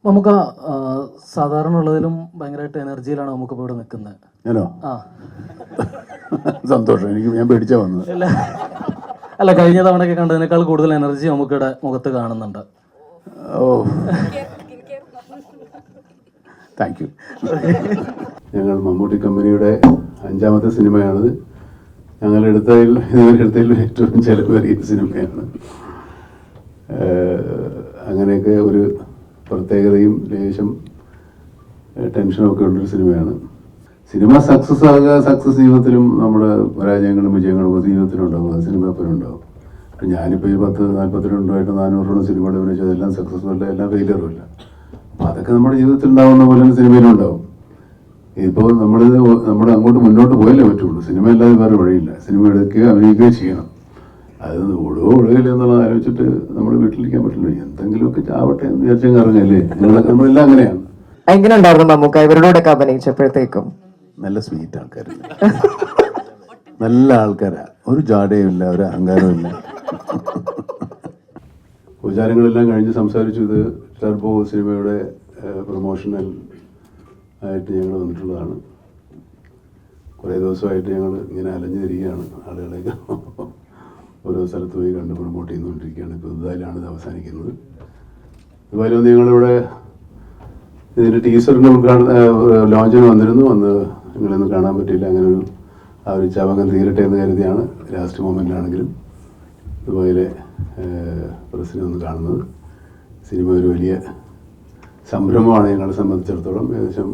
നമുക്ക് സാധാരണ ഉള്ളതിലും ഭയങ്കരമായിട്ട് എനർജിയിലാണ് നമുക്ക് ഇവിടെ നിൽക്കുന്നത്. ഞാനോ? ആ സന്തോഷം. ഞാൻ പേടിച്ചാ വന്നത്. അല്ല, കഴിഞ്ഞ തവണയൊക്കെ കണ്ടതിനേക്കാൾ കൂടുതൽ എനർജി നമുക്കിവിടെ മുഖത്ത് കാണുന്നുണ്ട്. ഓ, താങ്ക് യു. ഞങ്ങൾ മമ്മൂട്ടി കമ്പനിയുടെ 5ാമത്തെ സിനിമയാണിത്. ഇതുവരെടുത്തതിൽ ഏറ്റവും ചെലവേറിയ സിനിമയാണ്. അങ്ങനെയൊക്കെ ഒരു പ്രത്യേകതയും ലേശം ടെൻഷനും ഒക്കെ ഉള്ളൊരു സിനിമയാണ്. സിനിമ സക്സസ് ജീവിതത്തിലും നമ്മുടെ പരാജയങ്ങളും വിജയങ്ങളും ജീവിതത്തിലും ഉണ്ടാവും. അത് സിനിമ എപ്പോഴും ഉണ്ടാവും. ഞാനിപ്പോൾ ഈ 42 400 സിനിമകൾ അഭിനയിച്ചത് എല്ലാം സക്സസ്ഫുൾ അല്ല, എല്ലാം ഫെയിലിയറും ഇല്ല. അപ്പോൾ അതൊക്കെ നമ്മുടെ ജീവിതത്തിൽ ഉണ്ടാവുന്ന പോലെ സിനിമയിലും ഉണ്ടാവും. ഇപ്പോൾ നമ്മൾ അങ്ങോട്ട് മുന്നോട്ട് പോയല്ലേ പറ്റുള്ളൂ. സിനിമ അല്ലാതെ വേറെ വഴിയില്ല. സിനിമ എടുക്കുകയോ അഭിനയിക്കുകയോ ചെയ്യണം. അത് ഒഴുകില്ല എന്നുള്ളത് ആലോചിച്ചിട്ട് നമ്മൾ വീട്ടിലിരിക്കാൻ പറ്റില്ല. എന്തെങ്കിലുമൊക്കെ ചാവട്ടെ എന്ന് വിചാരിച്ചങ്ങ് ഇറങ്ങല്ലേ. നമ്മളെല്ലാം അങ്ങനെയാണ്. എങ്ങനെ ഉണ്ടായിരുന്നു മമ്മൂക്ക ഇവരോടൊക്കെ അഭിനയിച്ചപ്പോഴത്തേക്കും? നല്ല സ്വീറ്റ് ആൾക്കാരല്ല, നല്ല ആൾക്കാരാ. ഒരു ജാടയും ഇല്ല, ഒരു അഹങ്കാരവും ഇല്ല. ഉപചാരങ്ങളെല്ലാം കഴിഞ്ഞ് സംസാരിച്ചു. ഇത് ടർബോ സിനിമയുടെ പ്രൊമോഷണൽ ആയിട്ട് ഞങ്ങൾ വന്നിട്ടുള്ളതാണ്. കുറേ ദിവസമായിട്ട് ഞങ്ങൾ ഇങ്ങനെ അലഞ്ഞു തിരികെയാണ്. ആളുകളെയൊക്കെ ഓരോ സ്ഥലത്ത് പോയി കണ്ട് പ്രൊമോട്ട് ചെയ്തുകൊണ്ടിരിക്കുകയാണ്. ഇപ്പോൾ ദുബായിലാണ് ഇത് അവസാനിക്കുന്നത്. ദുബായിൽ വന്ന് ഞങ്ങളിവിടെ ഇതിൻ്റെ ടീസറിൻ്റെ ലോഞ്ചിന് വന്നിരുന്നു. നിങ്ങളൊന്നും കാണാൻ പറ്റിയില്ല. അങ്ങനെ ഒരു ചവകം തീരട്ടെ എന്ന് കരുതിയാണ് ലാസ്റ്റ് മൊമെൻ്റിലാണെങ്കിലും ദുബായിലെ പ്രസിനെ ഒന്ന് കാണുന്നത്. സിനിമ ഒരു വലിയ സംരംഭമാണ് ഞങ്ങളെ സംബന്ധിച്ചിടത്തോളം. ഏകദേശം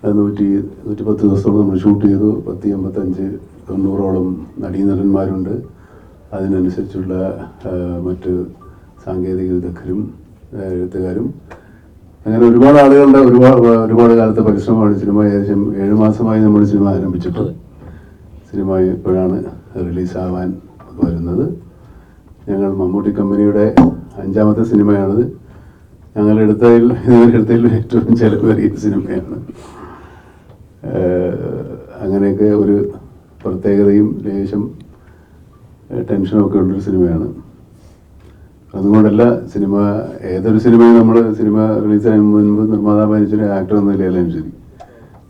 110 ദിവസത്തോളം നമ്മൾ ഷൂട്ട് ചെയ്തു. 85-90ഓളം നടീനടന്മാരുണ്ട്. അതിനനുസരിച്ചുള്ള മറ്റ് സാങ്കേതിക വിദഗ്ധരും എഴുത്തുകാരും അങ്ങനെ ഒരുപാട് ആളുകളുടെ ഒരുപാട് കാലത്തെ പരിശ്രമമാണ്. സിനിമ ഏകദേശം 7 മാസമായി നമ്മൾ സിനിമ ആരംഭിച്ചിട്ട്. സിനിമ ഇപ്പോഴാണ് റിലീസാവാൻ വരുന്നത്. ഞങ്ങൾ മമ്മൂട്ടി കമ്പനിയുടെ 5ാമത്തെ സിനിമയാണിത്. ഇതുവരെടുത്തതിൽ ഏറ്റവും ചെലവേറിയ സിനിമയാണ്. അങ്ങനെയൊക്കെ ഒരു പ്രത്യേകതയും ലേശം ടെൻഷനും ഒക്കെ ഉള്ളൊരു സിനിമയാണ്. അതുകൊണ്ടല്ല, ഏതൊരു സിനിമയും സിനിമ റിലീസായ മുൻപ് നിർമ്മാതാവ് ഭരിച്ചൊരു ആക്ടർ എന്ന നിലയിലും ശരി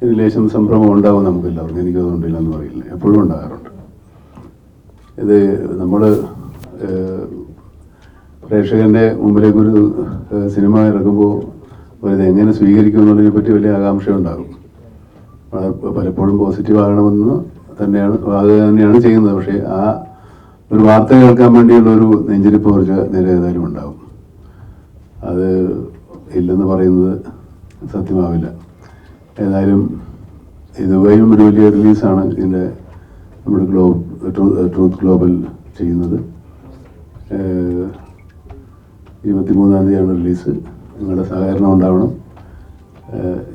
ഇതിന് ലേശം സംഭ്രമം ഉണ്ടാവും നമുക്കെല്ലാവർക്കും. എനിക്കതുകൊണ്ടില്ല എന്ന് പറയില്ല, എപ്പോഴും ഉണ്ടാകാറുണ്ട്. ഇത് നമ്മൾ പ്രേക്ഷകൻ്റെ മുമ്പിലേക്ക് ഒരു സിനിമ ഇറക്കുമ്പോൾ അവരിത് എങ്ങനെ സ്വീകരിക്കും എന്നുള്ളതിനെ പറ്റി വലിയ ആകാംക്ഷ ഉണ്ടാകും. പലപ്പോഴും പോസിറ്റീവ് ആകണമെന്ന് തന്നെയാണ് ചെയ്യുന്നത്. പക്ഷേ ആ ഒരു വാർത്ത കേൾക്കാൻ വേണ്ടിയുള്ളൊരു നെഞ്ചിരിപ്പ് കുറച്ച് ഏതായാലും ഉണ്ടാകും. അത് ഇല്ലെന്ന് പറയുന്നത് സത്യമാവില്ല. ഏതായാലും ഇതുവരെയും ഒരു വലിയ റിലീസാണ് നമ്മുടെ ട്രൂത്ത് ഗ്ലോബൽ ചെയ്യുന്നത്. 23-ാം തീയതിയാണ് റിലീസ്. നിങ്ങളുടെ സഹകരണം ഉണ്ടാവണം.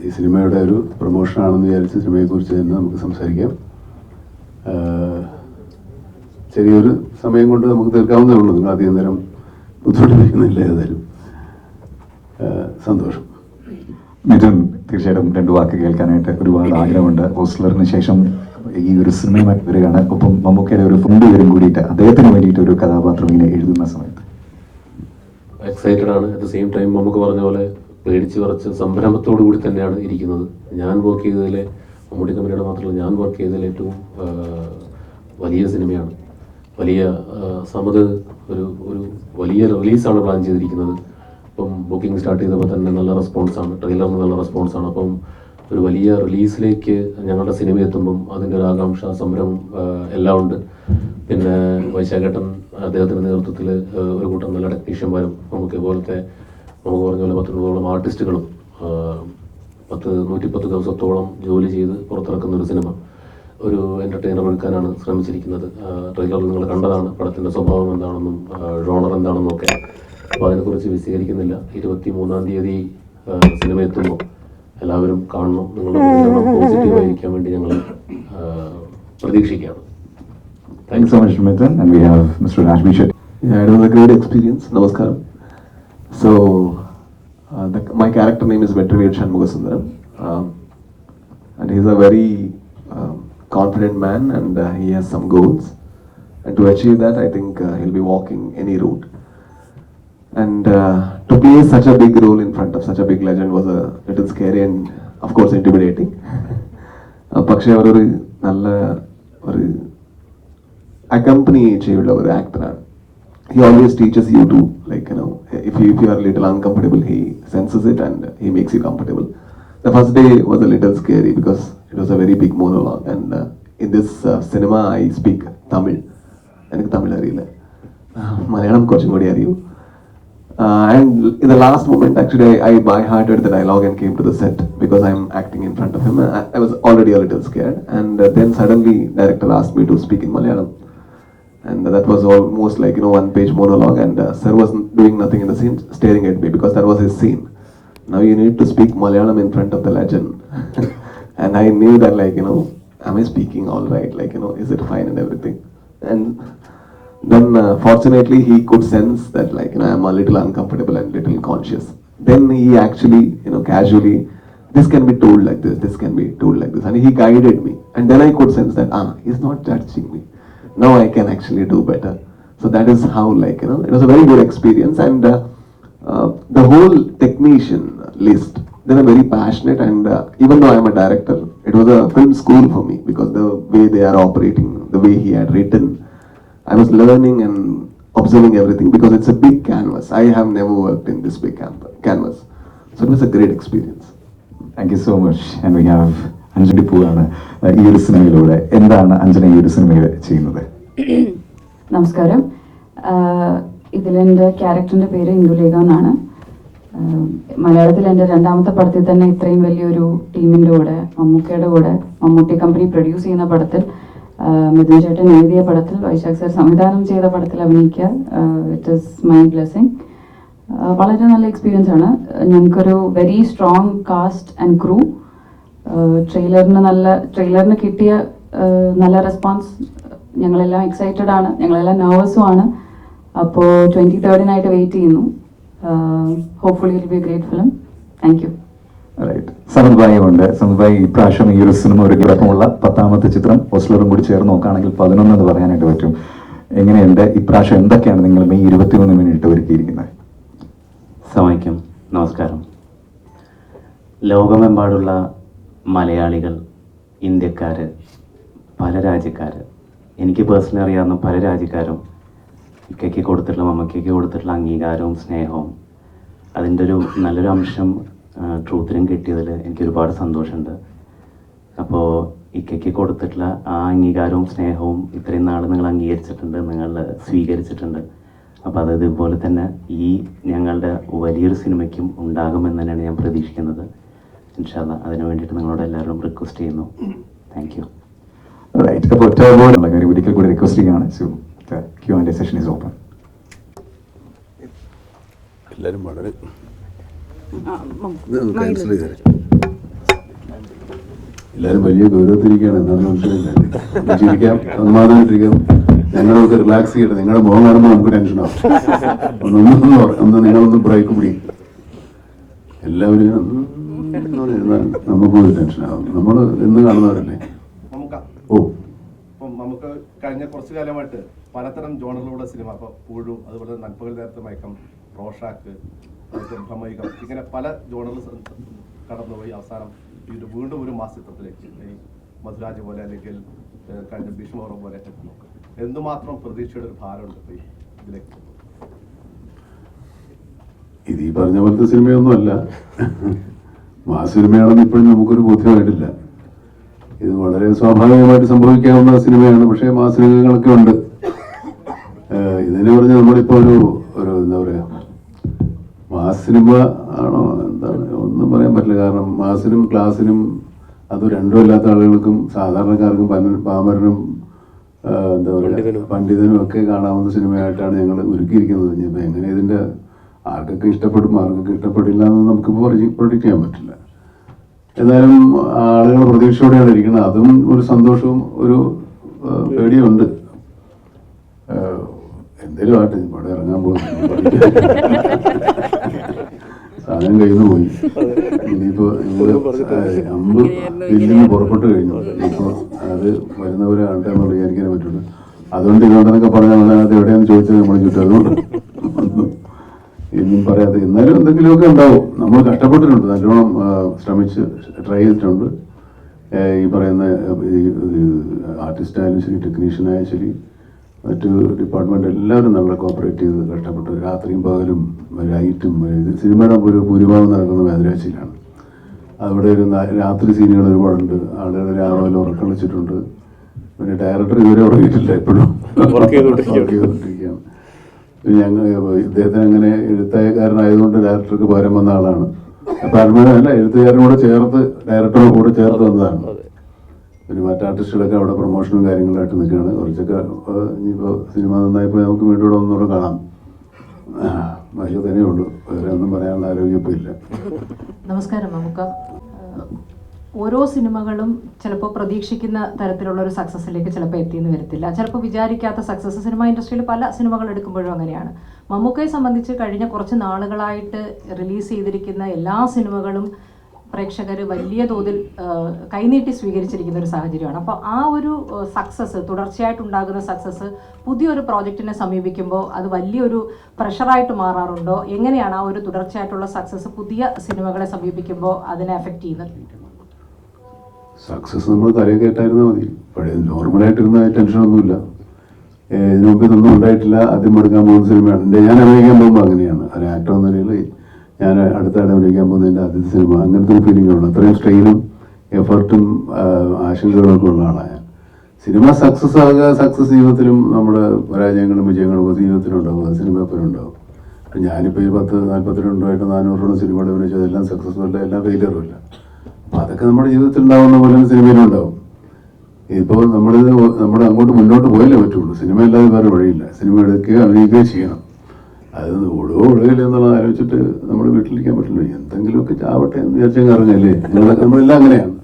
ഈ സിനിമയുടെ ഒരു പ്രൊമോഷനാണെന്ന് വിചാരിച്ച് സിനിമയെക്കുറിച്ച് തന്നെ നമുക്ക് സംസാരിക്കാം. ചെറിയൊരു സമയം കൊണ്ട് നമുക്ക് തീർക്കാവുന്നേ ഉള്ളൂ. നിങ്ങൾ അധികം നേരം ബുദ്ധിമുട്ടിപ്പിക്കുന്നില്ല. ഏതായാലും സന്തോഷം. മിഥുൻ, തീർച്ചയായിട്ടും 2 വാക്ക് കേൾക്കാനായിട്ട് ഒരുപാട് ആഗ്രഹമുണ്ട്. ഹോസ്റ്റലറിന് ശേഷം ഈ ഒരു സിനിമയുമായി വരികയാണ്. ഒപ്പം മമ്മൂക്കയുടെ ഒരു ഫ്രണ്ട് പേരും കൂടിയിട്ട് അദ്ദേഹത്തിന് വേണ്ടിയിട്ട് ഒരു കഥാപാത്രം ഇങ്ങനെ എഴുതുന്ന സമയത്ത് എക്സൈറ്റഡ് ആണ്. അറ്റ് ദ സെയിം ടൈം നമുക്ക് പറഞ്ഞ പോലെ പേടിച്ച് വിറച്ച് സംരംഭത്തോടു കൂടി തന്നെയാണ് ഇരിക്കുന്നത്. ഞാൻ വർക്ക് ചെയ്തതിലെ, മമ്മൂട്ടി കമ്പനിയുടെ മാത്രമല്ല, ഞാൻ വർക്ക് ചെയ്തതിൽ ഏറ്റവും വലിയ സിനിമയാണ്. വലിയ സമത് ഒരു വലിയ റിലീസാണ് പ്ലാൻ ചെയ്തിരിക്കുന്നത്. അപ്പം ബുക്കിംഗ് സ്റ്റാർട്ട് ചെയ്തപ്പോൾ തന്നെ നല്ല റെസ്പോൺസാണ്, ട്രെയിലറിന് നല്ല റെസ്പോൺസാണ്. അപ്പം ഒരു വലിയ റിലീസിലേക്ക് ഞങ്ങളുടെ സിനിമ എത്തുമ്പം അതിൻ്റെ ഒരു ആകാംക്ഷ, സംരംഭം എല്ലാം ഉണ്ട്. പിന്നെ വൈശാഖേട്ടൻ അദ്ദേഹത്തിൻ്റെ നേതൃത്വത്തിൽ ഒരു കൂട്ടം നല്ല ടെക്നീഷ്യന്മാരും നമുക്ക് പറഞ്ഞ പോലെ 10-ഓളം ആർട്ടിസ്റ്റുകളും 110 ദിവസത്തോളം ജോലി ചെയ്ത് പുറത്തിറക്കുന്ന ഒരു സിനിമ, ഒരു എൻ്റർടൈനർ എടുക്കാനാണ് ശ്രമിച്ചിരിക്കുന്നത്. ട്രെയിലറിൽ നിങ്ങൾ കണ്ടതാണ് പടത്തിൻ്റെ സ്വഭാവം എന്താണെന്നും ജോണർ എന്താണെന്നും ഒക്കെ. അപ്പോൾ അതിനെക്കുറിച്ച് വിശദീകരിക്കുന്നില്ല. 23-ാം തീയതി സിനിമ എത്തുമ്പോൾ എല്ലാവരും കാണണം. നിങ്ങളുടെ പ്രതികരണം പോസിറ്റീവായിരിക്കാൻ വേണ്ടി ഞങ്ങൾ പ്രതീക്ഷിക്കുകയാണ്. Thank you so much, Mithun. And we have Mr. Rashmi Shetty. Yeah, it was a great experience. Namaskaram. So, my character name is Vetriveer Shanmugasundaram. And he's a very confident man, and he has some goals. And to achieve that, I think he'll be walking any route. And to play such a big role in front of such a big legend was a little scary and of course intimidating. പക്ഷേ അവരൊരു നല്ല ഒരു accompany ചെയ്യുന്ന ഒരു ആക്ടറാണ്. He always teaches you to, like, you know, if you are a little uncomfortable, he senses it and he makes you comfortable. The first day was a little scary because it was a very big monologue, and in this cinema I speak Tamil. എനിക്ക് തമിഴ് അറിയില്ല, മലയാളം കുറച്ചും കൂടി അറിയൂ. And in the last moment, actually, I by hearted the dialogue and came to the set because I'm acting in front of him. I was already a little scared, and then suddenly director asked me to speak in Malayalam. And that was almost like, you know, one-page monologue, and sir was doing nothing in the scene, staring at me because that was his scene. Now you need to speak Malayalam in front of the legend. And I knew that, like, you know, am I speaking all right? Like, you know, is it fine and everything? And then fortunately he could sense that, like, you know, I'm a little uncomfortable and little conscious. Then he actually, you know, casually, this can be told like this can be told like this. And he guided me. And then I could sense that, he's not judging me. Now I can actually do better. So that is how, like, you know, it was a very good experience. And the whole technician list, they were very passionate. And even though I'm a director, it was a film school for me because the way they are operating, the way he had written, I was learning and observing everything because it's a big canvas. I have never worked in this big canvas. So it was a great experience. Thank you so much. And we have Anjali പൂവാണ് ഈ ഒരു സിനിമയിലൂടെ. എന്താണ് അഞ്ജന ഈ ഒരു സിനിമയിൽ ചെയ്യുന്നത്? നമസ്കാരം. ഇതിലെൻ്റെ ക്യാരക്ടറിൻ്റെ പേര് ഇന്ദുലേഖ എന്നാണ്. മലയാളത്തിൽ എൻ്റെ രണ്ടാമത്തെ പടത്തിൽ തന്നെ ഇത്രയും വലിയൊരു ടീമിൻ്റെ കൂടെ, മമ്മൂക്കയുടെ കൂടെ, മമ്മൂട്ടി കമ്പനി പ്രൊഡ്യൂസ് ചെയ്യുന്ന പടത്തിൽ, മിഥുൻ ചേട്ടൻ എഴുതിയ പടത്തിൽ, വൈശാഖ് സർ സംവിധാനം ചെയ്ത പടത്തിൽ അഭിനയിക്കുക, ഇറ്റ് ഈസ് മൈ ബ്ലെസ്സിങ്. വളരെ നല്ല എക്സ്പീരിയൻസ് ആണ്. ഞങ്ങൾക്കൊരു very strong cast and crew. ട്രെയിലറിന് കിട്ടിയ നല്ല റെസ്പോൺസ്. ഞങ്ങളെല്ലാം എക്സൈറ്റഡ് ആണ്, ഞങ്ങളെല്ലാം നെർവസും ആണ്. അപ്പോൾ 23rd വെയിറ്റ് ചെയ്യുന്നു. Hopefully it be a great film. Thank you. Right. Samad bhai ഉണ്ട്. സമത് ഭായി ഇപ്രാവശ്യം ഈ ഒരു സിനിമ ഒരു കിടപ്പമുള്ള 10ാമത്തെ ചിത്രം, ഓസ്ലറും കൂടി ചേർന്ന് നോക്കുകയാണെങ്കിൽ 11 എന്ന് പറയാനായിട്ട് പറ്റും. എങ്ങനെയുണ്ട് ഇപ്രാവശ്യം? എന്തൊക്കെയാണ് നിങ്ങൾ മെയ് 23 ഒരുക്കിയിരിക്കുന്നത്? സമയ്ക്കും നമസ്കാരം. ലോകമെമ്പാടുള്ള മലയാളികൾ, ഇന്ത്യക്കാർ, പല രാജ്യക്കാർ, എനിക്ക് പേഴ്സണലി അറിയാവുന്ന പല രാജ്യക്കാരും ഇക്കയ്ക്ക് കൊടുത്തിട്ടുള്ള, മമ്മയ്ക്ക് കൊടുത്തിട്ടുള്ള അംഗീകാരവും സ്നേഹവും, അതിൻ്റെ ഒരു നല്ലൊരു അംശം ട്രൂത്തിനും കിട്ടിയതിൽ എനിക്ക് ഒരുപാട് സന്തോഷമുണ്ട്. അപ്പോൾ ഇക്കയ്ക്ക് കൊടുത്തിട്ടുള്ള ആ അംഗീകാരവും സ്നേഹവും ഇത്രയും നാൾ നിങ്ങൾ അംഗീകരിച്ചിട്ടുണ്ട്, നിങ്ങൾ സ്വീകരിച്ചിട്ടുണ്ട്. അപ്പോൾ അത് ഇതുപോലെ തന്നെ ഈ ഞങ്ങളുടെ വലിയൊരു സിനിമയ്ക്കും ഉണ്ടാകുമെന്ന് തന്നെയാണ് ഞാൻ പ്രതീക്ഷിക്കുന്നത്. ഇൻഷാ അല്ലാഹ് അതിനു വേണ്ടിയിട്ട് നിങ്ങളോട് എല്ലാവരും റിക്വസ്റ്റ് ചെയ്യുന്നു. Thank you. റൈറ്റ്. അപ്പോൾ ടർബോയുള്ള കാര്യം ഒരിക്കൽ കൂടി റിക്വസ്റ്റ് ചെയ്യുകയാണ്. So Q&A session is open. എല്ലാവരും വളരെ ക്യാൻസൽ ചെയ്തേ. എല്ലാവരും വലിയ ഗൗരവത്തിരിക്കുകയാണ്. എന്താണെന്ന് മനസ്സിലായില്ല. ചിരിക്കാം, സമാധാനത്തിരിക്കാം. ഞങ്ങളൊക്കെ റിലാക്സ് ചെയ്യട്ടെ. നിങ്ങളുടെ മുഖം കാണുമ്പോൾ നമുക്ക് ടെൻഷനാവും. നിങ്ങളൊന്ന് ബ്രേക്ക് പിടിക്കും. എല്ലാവരും നമുക്കും ഒരു ടെൻഷനാവും. നമ്മൾ എന്ന് കാണുന്നവരല്ലേ. നമുക്ക് കഴിഞ്ഞ കുറച്ചു കാലമായിട്ട് പലതരം ജോണറിലൂടെ സിനിമ, അപ്പോൾ പൂഴും, അതുപോലെ നൻപകൽ നേരത്തെ മയക്കം, റോഷാക്ക്, ഭ്രമയുഗം, ഇങ്ങനെ പല ജോണറിൽ കടന്നുപോയി അവസാനം വീണ്ടും ഒരു മാസത്തിലേക്ക് ഈ മധുരാജ് പോലെ അല്ലെങ്കിൽ കഴിഞ്ഞ ഭീഷ്മപർവം പോലെ എന്തുമാത്രം പ്രതീക്ഷയുടെ ഒരു ഭാരമുണ്ട് ഇതിലേക്ക്? ഇത് ഈ പറഞ്ഞ പോലത്തെ സിനിമയൊന്നും അല്ല. മാസ് സിനിമയാണെന്ന് ഇപ്പോഴും നമുക്കൊരു ബോധ്യമായിട്ടില്ല. ഇത് വളരെ സ്വാഭാവികമായിട്ട് സംഭവിക്കാവുന്ന സിനിമയാണ്. പക്ഷേ മാസ് സിനിമകളൊക്കെ ഉണ്ട്. ഇതിനെ പറഞ്ഞ് നമ്മളിപ്പോൾ ഒരു എന്താ പറയുക, മാസ് സിനിമ ആണോ എന്താണ് ഒന്നും പറയാൻ പറ്റില്ല. കാരണം മാസിനും ക്ലാസിനും അത് രണ്ടും അല്ലാത്ത ആളുകൾക്കും സാധാരണക്കാർക്കും പാമരനും എന്താ പറയുക പണ്ഡിതനും ഒക്കെ കാണാവുന്ന സിനിമയായിട്ടാണ് ഞങ്ങൾ ഒരുക്കിയിരിക്കുന്നത്. ഇനിയിപ്പോൾ എങ്ങനെ ഇതിൻ്റെ ആർക്കൊക്കെ ഇഷ്ടപ്പെടും ആർക്കൊക്കെ ഇഷ്ടപ്പെടില്ല എന്ന് നമുക്കിപ്പോൾ പ്രൊഡിക്റ്റ് ചെയ്യാൻ പറ്റില്ല. എന്നാലും ആളുകൾ പ്രതീക്ഷയോടെയാണ് ഇരിക്കുന്നത്. അതും ഒരു സന്തോഷവും ഒരു പേടിയുണ്ട്. എന്തേലും ആട്ടെ, ഇവിടെ ഇറങ്ങാൻ പോകുന്നു, സാധനം കയ്യിൽ പോയി. ഇനിയിപ്പോൾ അമ്പ് ബില്ലിന് പുറപ്പെട്ടു കഴിഞ്ഞു. ഇപ്പോൾ അത് വരുന്നവരെ ആട്ടെ എന്നുള്ള വിചാരിക്കാനേ പറ്റുള്ളൂ. അതുകൊണ്ട് ഇതുകൊണ്ടെന്നൊക്കെ പറഞ്ഞാൽ അത് എവിടെയാണെന്ന് ചോദിച്ചത് നമ്മൾ ചുറ്റും. അതുകൊണ്ട് ഒന്നും പറയാതെ എന്നാലും എന്തെങ്കിലുമൊക്കെ ഉണ്ടാവും. നമ്മൾ കഷ്ടപ്പെട്ടിട്ടുണ്ട്, നല്ലോണം ശ്രമിച്ച് ട്രൈ ചെയ്തിട്ടുണ്ട്. ഈ പറയുന്ന ആർട്ടിസ്റ്റായാലും ശരി, ടെക്നീഷ്യനായാലും ശരി, മറ്റു ഡിപ്പാർട്ട്മെൻറ്റ് എല്ലാവരും നല്ല കോപ്പറേറ്റ് ചെയ്ത് കഷ്ടപ്പെട്ട് രാത്രിയും പകലും ലൈറ്റും. ഇത് സിനിമയുടെ ഒരു ഭൂരിഭാഗം നടക്കുന്ന വേദരാശിയിലാണ്. അവിടെ ഒരു രാത്രി സീനുകൾ ഒരുപാടുണ്ട്. ആളുകൾ രാവിലെ ഉറക്കം വെച്ചിട്ടുണ്ട്. പിന്നെ ഡയറക്ടർ ഇതുവരെ ഉറങ്ങിയിട്ടില്ല, എപ്പോഴും വർക്ക് ചെയ്തുകൊണ്ടിരിക്കുകയാണ്. പിന്നെ ഞങ്ങൾ ഇദ്ദേഹത്തിന് അങ്ങനെ എഴുത്തുകാരനായതുകൊണ്ട് ഡയറക്ടർക്ക് പകരം വന്ന ആളാണ്. പരമല്ല, എഴുത്തുകാരനും കൂടെ ചേർത്ത് ഡയറക്ടറും കൂടെ ചേർത്ത് വന്നതാണ്. പിന്നെ മറ്റ് ആർട്ടിസ്റ്റുകളൊക്കെ അവിടെ പ്രൊമോഷനും കാര്യങ്ങളായിട്ട് നിൽക്കുകയാണ്. കുറച്ചൊക്കെ ഇനിയിപ്പോൾ സിനിമ നന്നായിപ്പോൾ നമുക്ക് വീണ്ടും ഇവിടെ ഒന്നുകൂടെ കാണാം. വലിയ തന്നെ ഉള്ളൂ, വേറെ ഒന്നും പറയാനുള്ള ആരോഗ്യം ഇപ്പോൾ ഇല്ല. നമസ്കാരം. നമുക്ക് ഓരോ സിനിമകളും ചിലപ്പോൾ പ്രതീക്ഷിക്കുന്ന തരത്തിലുള്ള ഒരു സക്സസ്സിലേക്ക് ചിലപ്പോൾ എത്തിയെന്ന് വരത്തില്ല, ചിലപ്പോൾ വിചാരിക്കാത്ത സക്സസ്. സിനിമ ഇൻഡസ്ട്രിയിൽ പല സിനിമകൾ എടുക്കുമ്പോഴും അങ്ങനെയാണ്. മമ്മൂക്കയെ സംബന്ധിച്ച് കഴിഞ്ഞ കുറച്ച് നാളുകളായിട്ട് റിലീസ് ചെയ്തിരിക്കുന്ന എല്ലാ സിനിമകളും പ്രേക്ഷകർ വലിയ തോതിൽ കൈനീട്ടി സ്വീകരിച്ചിരിക്കുന്ന ഒരു സാഹചര്യമാണ്. അപ്പോൾ ആ ഒരു സക്സസ്, തുടർച്ചയായിട്ടുണ്ടാകുന്ന സക്സസ് പുതിയൊരു പ്രോജക്റ്റിനെ സമീപിക്കുമ്പോൾ അത് വലിയൊരു പ്രഷറായിട്ട് മാറാറുണ്ടോ? എങ്ങനെയാണ് ആ ഒരു തുടർച്ചയായിട്ടുള്ള സക്സസ് പുതിയ സിനിമകളെ സമീപിക്കുമ്പോൾ അതിനെ എഫക്റ്റ് ചെയ്യുന്നത്? സക്സസ് നമ്മൾ തലയിൽ കേട്ടായിരുന്നാൽ മതി. പഴയ നോർമലായിട്ടിരുന്ന ടെൻഷനൊന്നുമില്ല. ഇതിനു മുമ്പ് ഇതൊന്നും ഉണ്ടായിട്ടില്ല. ആദ്യം എടുക്കാൻ പോകുന്ന സിനിമയാണ് ഞാൻ അഭിനയിക്കാൻ പോകുമ്പോൾ അങ്ങനെയാണ്. ഒരു ആക്ടർ എന്ന നിലയിൽ ഞാൻ അടുത്തായിട്ട് അഭിനയിക്കാൻ പോകുന്നതിൻ്റെ ആദ്യത്തെ സിനിമ അങ്ങനത്തെ ഒരു ഫീലിംഗ് ഉണ്ട്. അത്രയും സ്ട്രെയിനും എഫർട്ടും ആശങ്കകളൊക്കെ ഉള്ള ആളാണ് ഞാൻ. സിനിമ സക്സസ് ആകുക, സക്സസ് ജീവിതത്തിലും നമ്മുടെ പരാജയങ്ങളും വിജയങ്ങളും ജീവിതത്തിലും ഉണ്ടാവും, അത് സിനിമ എപ്പോഴും ഉണ്ടാവും. അപ്പം ഞാനിപ്പോൾ ഈ 42 400 സിനിമകൾ അഭിനയിച്ചത് എല്ലാം സക്സസ്ഫുൾ അല്ല, എല്ലാം ഫെയിലിയറും ഇല്ല. അപ്പം അതൊക്കെ നമ്മുടെ ജീവിതത്തിൽ ഉണ്ടാവുന്ന പോലെ സിനിമയിലും ഉണ്ടാവും. ഇപ്പോൾ നമ്മൾ അങ്ങോട്ട് മുന്നോട്ട് പോയാലേ പറ്റുള്ളൂ. സിനിമ അല്ലാതെ വേറെ വഴിയില്ല. സിനിമ എടുക്കുകയോ അഭിനയിക്കുകയോ ചെയ്യണം. അത് ഓടുകയില്ല എന്നുള്ളത് ആലോചിച്ചിട്ട് നമ്മൾ വീട്ടിലിരിക്കാൻ പറ്റില്ല. എന്തെങ്കിലുമൊക്കെ ചാവട്ടെ എന്ന് വിചാരിച്ചങ്ങ് ഇറങ്ങല്ലേ. നമ്മളെല്ലാം അങ്ങനെയാണ്.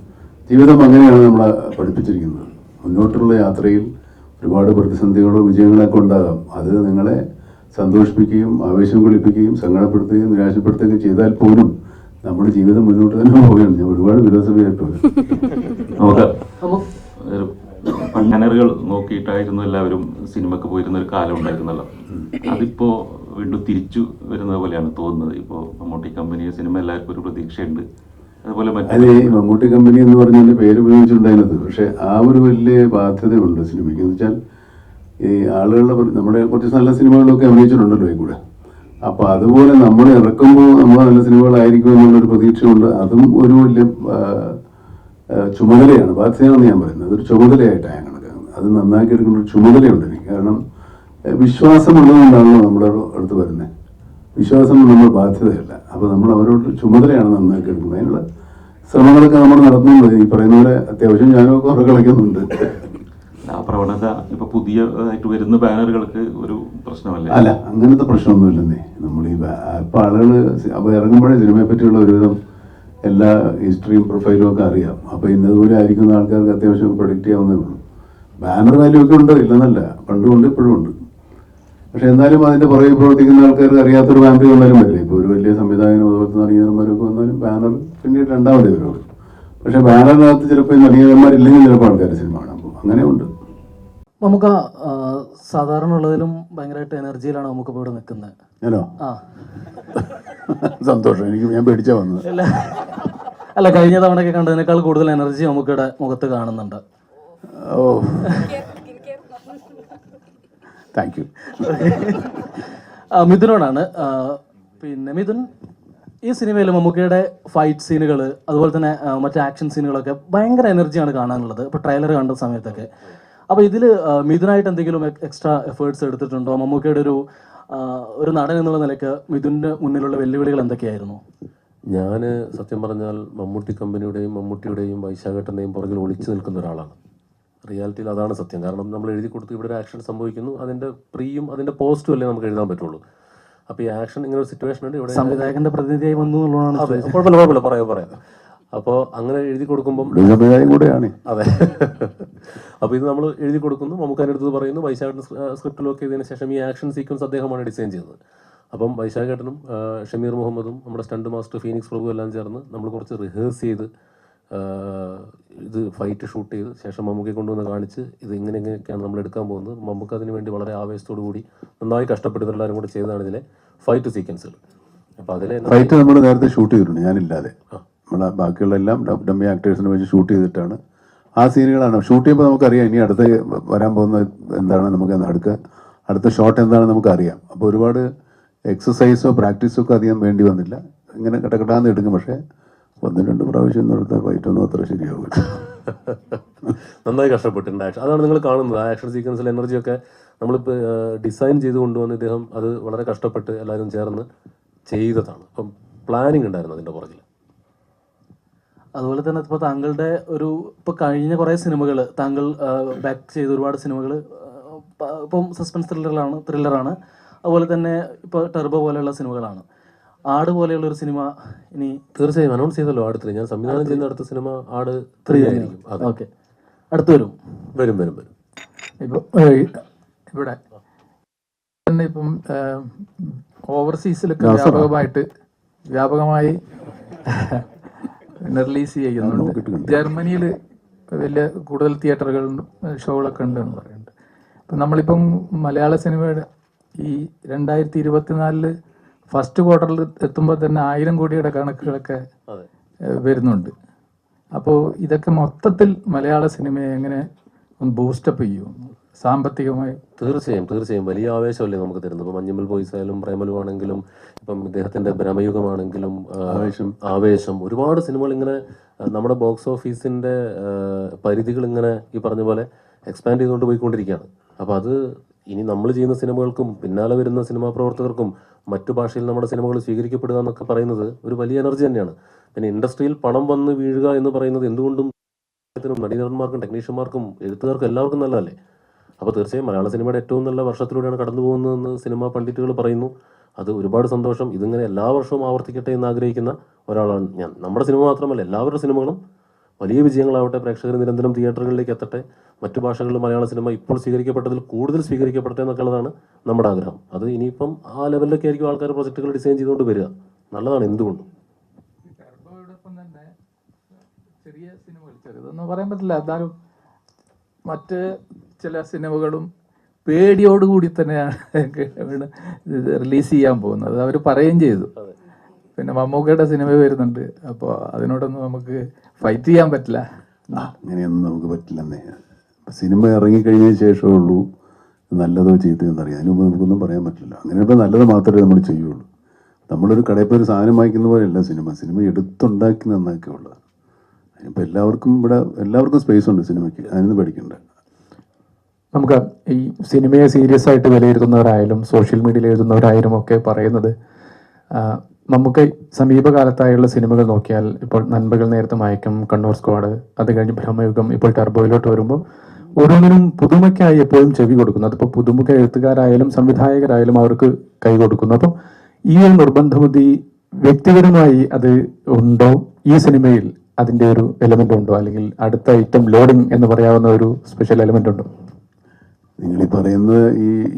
ജീവിതം അങ്ങനെയാണ് നമ്മളെ പഠിപ്പിച്ചിരിക്കുന്നത്. മുന്നോട്ടുള്ള യാത്രയിൽ ഒരുപാട് പ്രതിസന്ധികളോ വിജയങ്ങളൊക്കെ ഉണ്ടാകാം. അത് നിങ്ങളെ സന്തോഷിപ്പിക്കുകയും ആവേശം കൊള്ളിപ്പിക്കുകയും സങ്കടപ്പെടുത്തുകയും നിരാശപ്പെടുത്തുകയും ചെയ്താൽ പോലും നമ്മുടെ ജീവിതം മുന്നോട്ട് തന്നെ പോവുകയാണ്. ഞാൻ ഒരുപാട് ഫിലോസഫിയായിട്ട് ബാനറുകൾ നോക്കിയിട്ടായിരുന്നു എല്ലാവരും സിനിമക്ക് പോയിരുന്ന ഒരു കാലം ഉണ്ടായിരുന്നല്ലോ. അതിപ്പോ വീണ്ടും തിരിച്ചു വരുന്നത് പോലെയാണ് തോന്നുന്നത്. ഇപ്പോൾ മമ്മൂട്ടി കമ്പനി സിനിമ എല്ലാവർക്കും ഒരു പ്രതീക്ഷയുണ്ട്. അതുപോലെ അതെ, മമ്മൂട്ടി കമ്പനി എന്ന് പറഞ്ഞാൽ പേര് ഉപയോഗിച്ചിട്ടുണ്ടായിരുന്നത്. പക്ഷെ ആ ഒരു വലിയ ബാധ്യതയുണ്ട് സിനിമയ്ക്ക്. എന്ന് വെച്ചാൽ ഈ ആളുകളുടെ നമ്മുടെ കുറച്ച് നല്ല സിനിമകളൊക്കെ അഭിനയിച്ചിട്ടുണ്ടല്ലോ ഈ കൂടെ. അപ്പോൾ അതുപോലെ നമ്മൾ ഇറക്കുമ്പോൾ നമ്മൾ നല്ല സിനിമകളായിരിക്കും എന്നുള്ളൊരു പ്രതീക്ഷയുണ്ട്. അതും ഒരു വലിയ ചുമതലയാണ്. ബാധ്യതയാണെന്ന് ഞാൻ പറയുന്നത്. അതൊരു ചുമതലയായിട്ടാണ് ഞാൻ കണക്കാക്കുന്നത്. അത് നന്നാക്കി എടുക്കുന്ന ഒരു ചുമതലയുണ്ട് എനിക്ക്. കാരണം വിശ്വാസമുള്ളതുകൊണ്ടാണല്ലോ നമ്മുടെ അടുത്ത് വരുന്നത്. വിശ്വാസം നമ്മൾ ബാധ്യതയല്ല. അപ്പോൾ നമ്മൾ അവരോട് ചുമതലയാണ് നന്നാക്കി എടുക്കുന്നത്. അതിനുള്ള ശ്രമങ്ങളൊക്കെ നമ്മൾ നടത്തുന്നുണ്ട്. ഈ പറയുന്ന പോലെ അത്യാവശ്യം ഞാനൊക്കെ ഉറ കളിക്കുന്നുണ്ട്. ആ പ്രവണത ഇപ്പൊ പുതിയതായിട്ട് വരുന്ന ബാനറുകൾക്ക് ഒരു പ്രശ്നമല്ല. അല്ല, അങ്ങനത്തെ പ്രശ്നമൊന്നുമില്ലെന്നേ. നമ്മൾ ഈ ഇപ്പം ആളുകൾ അപ്പോൾ ഇറങ്ങുമ്പോഴേ സിനിമയെ പറ്റിയുള്ള ഒരുവിധം എല്ലാ ഹിസ്റ്ററിയും പ്രൊഫൈലും ഒക്കെ അറിയാം. അപ്പോൾ ഇന്നതുപോലെ ആയിരിക്കുന്ന ആൾക്കാർക്ക് അത്യാവശ്യം പ്രൊഡിക്റ്റ് ചെയ്യാവുന്നേ ഉള്ളൂ. ബാനർ വാല്യൂ ഒക്കെ ഉണ്ട്, ഇല്ലെന്നല്ല, പണ്ടും ഉണ്ട് ഇപ്പോഴും ഉണ്ട്. പക്ഷെ എന്നാലും അതിൻ്റെ പുറകെ പ്രവർത്തിക്കുന്ന ആൾക്കാർക്ക് അറിയാത്തൊരു ഫാമിലി വന്നാലും പറ്റില്ല. ഇപ്പോൾ ഒരു വലിയ സംവിധായകനും അതുപോലത്തെ നടീകന്മാരൊക്കെ വന്നാലും ബാനർ പിന്നീട് രണ്ടാമതേ വരുള്ളൂ. പക്ഷെ ബാനറിനകത്ത് ചിലപ്പോൾ നടീകന്മാരില്ലെങ്കിൽ ചിലപ്പോൾ ആൾക്കാർ സിനിമ കാണാൻ പോകും. അങ്ങനെയുണ്ട്. നമുക്ക് സാധാരണ ഉള്ളതിലും ഭയങ്കരമായിട്ട് എനർജിയിലാണ് നമുക്ക് ഇവിടെ നിൽക്കുന്നത്. ഞാനോ? ആ, സന്തോഷം. ഞാൻ പേടിച്ചാ വന്നത്. അല്ല, കഴിഞ്ഞ തവണയൊക്കെ കണ്ടതിനേക്കാൾ കൂടുതൽ എനർജി നമുക്കിവിടെ മുഖത്ത് കാണുന്നുണ്ട്. ഓ, താങ്ക് യു. മിഥുനോടാണ്. പിന്നെ മിഥുൻ, ഈ സിനിമയിൽ മമ്മൂക്കയുടെ ഫൈറ്റ് സീനുകൾ അതുപോലെ തന്നെ മറ്റു ആക്ഷൻ സീനുകളൊക്കെ ഭയങ്കര എനർജിയാണ് കാണാനുള്ളത്. ഇപ്പോൾ ട്രെയിലർ കണ്ട സമയത്തൊക്കെ. അപ്പോൾ ഇതിൽ മിഥുനായിട്ട് എന്തെങ്കിലും എക്സ്ട്രാ എഫേർട്സ് എടുത്തിട്ടുണ്ടോ? മമ്മൂക്കയുടെ ഒരു നടൻ എന്നുള്ള നിലയ്ക്ക് മിഥുൻ്റെ മുന്നിലുള്ള വെല്ലുവിളികൾ എന്തൊക്കെയായിരുന്നു? ഞാൻ സത്യം പറഞ്ഞാൽ മമ്മൂട്ടി കമ്പനിയുടെയും മമ്മൂട്ടിയുടെയും വൈശാഖേട്ടൻ്റെയും പുറകിൽ ഒളിച്ചു നിൽക്കുന്ന ഒരാളാണ്. റിയാലിറ്റിയിൽ അതാണ് സത്യം. കാരണം നമ്മൾ എഴുതി കൊടുത്ത് ഇവിടെ ഒരു ആക്ഷൻ സംഭവിക്കുന്നു, അതിൻ്റെ പ്രീയും അതിൻ്റെ പോസ്റ്റും അല്ലേ നമുക്ക് എഴുതാൻ പറ്റുള്ളൂ. അപ്പോൾ ഈ ആക്ഷൻ ഇങ്ങനെ ഒരു സിറ്റുവേഷൻ ഉണ്ട്. ഇവിടെ സംവിധായകൻ്റെ പ്രതിനിധിയായി വന്നു എന്നുള്ളതാണ്. അതെ, കുഴപ്പമില്ല, പറയാം. അപ്പോൾ അങ്ങനെ എഴുതി കൊടുക്കുമ്പം കൂടെയാണ്. അതെ. അപ്പോൾ ഇത് നമ്മൾ എഴുതി കൊടുക്കുന്നു, നമുക്ക് അതിനടുത്ത് പറയുന്നു, വൈശാഖേട്ടൻ സ്ക്രിപ്റ്റ് ലോക്ക് ചെയ്തതിന് ശേഷം ഈ ആക്ഷൻ സീക്വൻസ് അദ്ദേഹമാണ് ഡിസൈൻ ചെയ്തത്. അപ്പം വൈശാഖേട്ടനും ഷമീർ മുഹമ്മദും നമ്മുടെ സ്റ്റണ്ട് മാസ്റ്റർ ഫീനിക്സ് പ്രഭു എല്ലാം ചേർന്ന് നമ്മൾ കുറച്ച് റിഹേഴ്സ് ചെയ്ത് ഇത് ഫൈറ്റ് ഷൂട്ട് ചെയ്ത് ശേഷം മമ്മൂക്കയെ കൊണ്ടുവന്ന് കാണിച്ച് ഇത് ഇങ്ങനെയൊക്കെയാണ് നമ്മൾ എടുക്കാൻ പോകുന്നത്. മമ്മൂക്ക അതിന് വേണ്ടി വളരെ ആവേശത്തോടു കൂടി നന്നായി കഷ്ടപ്പെട്ട് എല്ലാവരും കൂടി ചെയ്തതാണ് ഇതിലെ ഫൈറ്റ് സീക്വൻസുകൾ. അപ്പോൾ അതിൽ ഫൈറ്റ് നമ്മൾ നേരത്തെ ഷൂട്ട് ചെയ്തിട്ടുണ്ട്, ഞാനില്ലാതെ. നമ്മളെ ബാക്കിയുള്ള എല്ലാം ഡമ്മി ആക്ടേഴ്സിനെ വെച്ച് ഷൂട്ട് ചെയ്തിട്ടാണ്. ആ സീനുകളാണ് ഷൂട്ട് ചെയ്യുമ്പോൾ നമുക്കറിയാം ഇനി അടുത്ത വരാൻ പോകുന്ന എന്താണ്, നമുക്ക് അടുത്ത ഷോട്ട് എന്താണെന്ന് നമുക്കറിയാം. അപ്പോൾ ഒരുപാട് എക്സസൈസോ പ്രാക്ടീസോ ഒക്കെ അധികം വേണ്ടി വന്നില്ല. ഇങ്ങനെ കട്ടക്കട്ടാന്ന് എടുക്കും. പക്ഷേ 1-2 പ്രാവശ്യം എടുത്ത ഫൈറ്റൊന്നും അത്ര ശരിയാവില്ല. നന്നായി കഷ്ടപ്പെട്ടിട്ടുണ്ട് ആക്ഷൻ. അതാണ് നിങ്ങൾ കാണുന്നത്. ആ ആക്ഷൻ സീക്വൻസിൽ എനർജിയൊക്കെ നമ്മളിപ്പോൾ ഡിസൈൻ ചെയ്ത് കൊണ്ടുവന്ന് ഇദ്ദേഹം അത് വളരെ കഷ്ടപ്പെട്ട് എല്ലാവരും ചേർന്ന് ചെയ്തതാണ്. അപ്പം പ്ലാനിങ് ഉണ്ടായിരുന്നു അതിൻ്റെ പുറകിൽ. അതുപോലെ തന്നെ ഇപ്പോൾ താങ്കളുടെ ഇപ്പോൾ കഴിഞ്ഞ കുറേ സിനിമകൾ താങ്കൾ ബാക്ക് ചെയ്ത ഒരുപാട് സിനിമകൾ ഇപ്പം സസ്പെൻസ് ത്രില്ലറാണ്. അതുപോലെ തന്നെ ഇപ്പോൾ ടെർബോ പോലെയുള്ള സിനിമകളാണ്. ആട് പോലെയുള്ള ഒരു സിനിമ ഇനി തീർച്ചയായും അനൗൺസ് ചെയ്തല്ലോ ആട് 3. ഞാൻ സംവിധാനം ചെയ്യുന്ന അടുത്ത സിനിമ ആട് 3 ആയിരിക്കും. ഓക്കെ, അടുത്ത് വരും. ഇപ്പോൾ ഇവിടെ തന്നെ ഇപ്പം ഓവർസീസിലൊക്കെ വ്യാപകമായി റിലീസ് ചെയ്യുന്നുണ്ട്. ജർമ്മനിയിൽ കൂടുതൽ തിയേറ്ററുകളും ഷോകളൊക്കെ ഉണ്ടെന്ന് പറയുന്നുണ്ട്. ഇപ്പം നമ്മളിപ്പം മലയാള സിനിമയുടെ ഈ 2024 ഫസ്റ്റ് ക്വാർട്ടറിൽ എത്തുമ്പോൾ തന്നെ 1000 കോടിയുടെ കണക്കുകളൊക്കെ വരുന്നുണ്ട്. അപ്പോൾ ഇതൊക്കെ മൊത്തത്തിൽ മലയാള സിനിമയെ എങ്ങനെ ബൂസ്റ്റപ്പ് ചെയ്യും സാമ്പത്തികമായി? തീർച്ചയായും വലിയ ആവേശമല്ലേ നമുക്ക് തരുന്നത്. ഇപ്പോൾ മഞ്ഞുമൽ ബോയ്സ് ആയാലും പ്രേമലു ആണെങ്കിലും ഇപ്പം ഇദ്ദേഹത്തിൻ്റെ ഭ്രമയുഗമാണെങ്കിലും ആവേശം, ഒരുപാട് സിനിമകൾ ഇങ്ങനെ നമ്മുടെ ബോക്സ് ഓഫീസിൻ്റെ പരിധികൾ ഇങ്ങനെ ഈ പറഞ്ഞ പോലെ എക്സ്പാൻഡ് ചെയ്തുകൊണ്ട് പോയിക്കൊണ്ടിരിക്കുകയാണ്. അപ്പോൾ അത് ഇനി നമ്മൾ ചെയ്യുന്ന സിനിമകൾക്കും പിന്നാലെ വരുന്ന സിനിമാ പ്രവർത്തകർക്കും മറ്റു ഭാഷയിൽ നമ്മുടെ സിനിമകൾ സ്വീകരിക്കപ്പെടുക എന്നൊക്കെ പറയുന്നത് ഒരു വലിയ എനർജി തന്നെയാണ്. പിന്നെ ഇൻഡസ്ട്രിയിൽ പണം വന്ന് വീഴുക എന്ന് പറയുന്നത് എന്തുകൊണ്ടും നടീനടന്മാർക്കും ടെക്നീഷ്യന്മാർക്കും എഴുത്തുകാർക്കും എല്ലാവർക്കും നല്ലതല്ലേ. അപ്പോൾ തീർച്ചയായും മലയാള സിനിമയുടെ ഏറ്റവും നല്ല വർഷത്തിലൂടെയാണ് കടന്നു പോകുന്നതെന്ന് സിനിമാ പണ്ഡിറ്റുകൾ പറയുന്നു. അത് ഒരുപാട് സന്തോഷം. ഇതിങ്ങനെ എല്ലാ വർഷവും ആവർത്തിക്കട്ടെ എന്ന് ആഗ്രഹിക്കുന്ന ഒരാളാണ് ഞാൻ. നമ്മുടെ സിനിമ മാത്രമല്ല, എല്ലാവരുടെ സിനിമകളും വലിയ വിജയങ്ങളാവട്ടെ, പ്രേക്ഷകർ നിരന്തരം തിയേറ്ററുകളിലേക്ക് എത്തട്ടെ, മറ്റു ഭാഷകളിൽ മലയാള സിനിമ ഇപ്പോൾ സ്വീകരിക്കപ്പെട്ടതിൽ കൂടുതൽ സ്വീകരിക്കപ്പെടട്ടെ എന്നൊക്കെയുള്ളതാണ് നമ്മുടെ ആഗ്രഹം. അത് ഇനിയിപ്പം ആ ലെവലിലൊക്കെ ആയിരിക്കും ആൾക്കാർ പ്രൊജക്റ്റുകൾ ഡിസൈൻ ചെയ്തുകൊണ്ട് വരിക. നല്ലതാണ് എന്തുകൊണ്ടും. ചെറിയ സിനിമകൾ, ചെറുതെന്ന് പറയാൻ പറ്റില്ല, എന്നാലും മറ്റ് ചില സിനിമകളും പേടിയോടുകൂടി തന്നെയാണ് റിലീസ് ചെയ്യാൻ പോകുന്നത്. അവർ പറയുകയും ചെയ്തു. പിന്നെ മമ്മൂക്കയുടെ സിനിമ വരുന്നുണ്ട്. അപ്പോൾ അതിനോടൊന്നും നമുക്ക് ഫൈറ്റ് ചെയ്യാൻ പറ്റില്ല. അങ്ങനെയൊന്നും നമുക്ക് പറ്റില്ലെന്നേ. സിനിമ ഇറങ്ങിക്കഴിഞ്ഞതിന് ശേഷമേ ഉള്ളൂ നല്ലതോ ചീത്തയെന്ന് അറിയാം. അതിന് മുമ്പ് നമുക്കൊന്നും പറയാൻ പറ്റില്ല. അങ്ങനെ ഇപ്പോൾ നല്ലത് മാത്രമേ നമ്മൾ ചെയ്യുള്ളൂ. നമ്മളൊരു കടയിൽ പോയി ഒരു സാധനം വാങ്ങിക്കുന്ന പോലെയല്ല സിനിമ എടുത്തുണ്ടാക്കി നന്നാക്കിയുള്ളത്. അതിനിപ്പോൾ എല്ലാവർക്കും സ്പേസ് ഉണ്ട് സിനിമയ്ക്ക്, അതിനൊന്നും പേടിക്കണ്ട. നമുക്ക് ഈ സിനിമയെ സീരിയസ് ആയിട്ട് വിലയിരുത്തുന്നവരായാലും സോഷ്യൽ മീഡിയയിൽ എഴുതുന്നവരായാലും ഒക്കെ പറയുന്നത് നമുക്ക് സമീപകാലത്തായുള്ള സിനിമകൾ നോക്കിയാൽ ഇപ്പോൾ നന്മകൾ നേരത്തെ മയക്കം, കണ്ണൂർ സ്ക്വാഡ്, അത് കഴിഞ്ഞ് ഭ്രമയുഗം, ഇപ്പോൾ ടർബോയിലോട്ട് വരുമ്പോൾ ഓരോന്നിനും പുതുമയ്ക്കായി എപ്പോഴും ചെവി കൊടുക്കുന്നു. അതിപ്പോൾ പുതുമുഖ എഴുത്തുകാരായാലും സംവിധായകരായാലും അവർക്ക് കൈ കൊടുക്കുന്നു. അപ്പം ഈ ഒരു നിർബന്ധബുദ്ധി വ്യക്തിപരമായി അത് ഉണ്ടോ? ഈ സിനിമയിൽ അതിൻ്റെ ഒരു എലമെന്റ് ഉണ്ടോ? അല്ലെങ്കിൽ അടുത്ത ഐറ്റം ലോഡിംഗ് എന്ന് പറയാവുന്ന ഒരു സ്പെഷ്യൽ എലമെന്റ് ഉണ്ടോ? നിങ്ങളീ പറയുന്നത്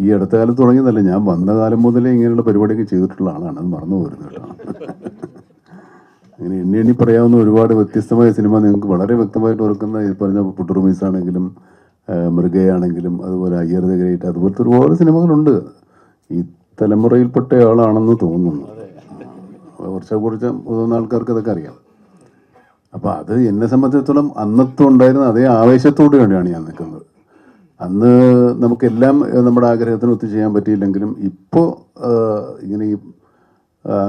ഈ അടുത്ത കാലത്ത് തുടങ്ങിയതല്ല. ഞാൻ വന്ന കാലം മുതലേ ഇങ്ങനെയുള്ള പരിപാടിയൊക്കെ ചെയ്തിട്ടുള്ള ആളാണ്. അത് മറന്നു പോരുന്നത് കേട്ടോ. അങ്ങനെ എണ്ണി പറയാവുന്ന ഒരുപാട് വ്യത്യസ്തമായ സിനിമ നിങ്ങൾക്ക് വളരെ വ്യക്തമായിട്ട് ഓർക്കുന്ന ഈ പറഞ്ഞ പുട്ടുറുമീസ് ആണെങ്കിലും മൃഗയാണെങ്കിലും അതുപോലെ അയ്യർ ദ ഗ്രേറ്റ്, അതുപോലത്തെ ഒരുപാട് സിനിമകളുണ്ട്. ഈ തലമുറയിൽപ്പെട്ട ആളാണെന്ന് തോന്നുന്നു. കുറച്ച് മുതിർന്ന ആൾക്കാർക്ക് ഇതൊക്കെ അറിയാം. അപ്പോൾ അത് എന്നെ സംബന്ധിച്ചിടത്തോളം അന്നത്തെ ഉണ്ടായിരുന്ന അതേ ആവേശത്തോടു വേണ്ടിയാണ് ഞാൻ നിൽക്കുന്നത്. അന്ന് നമുക്കെല്ലാം നമ്മുടെ ആഗ്രഹത്തിന് ഒത്തുചെയ്യാൻ പറ്റിയില്ലെങ്കിലും ഇപ്പോൾ ഇങ്ങനെ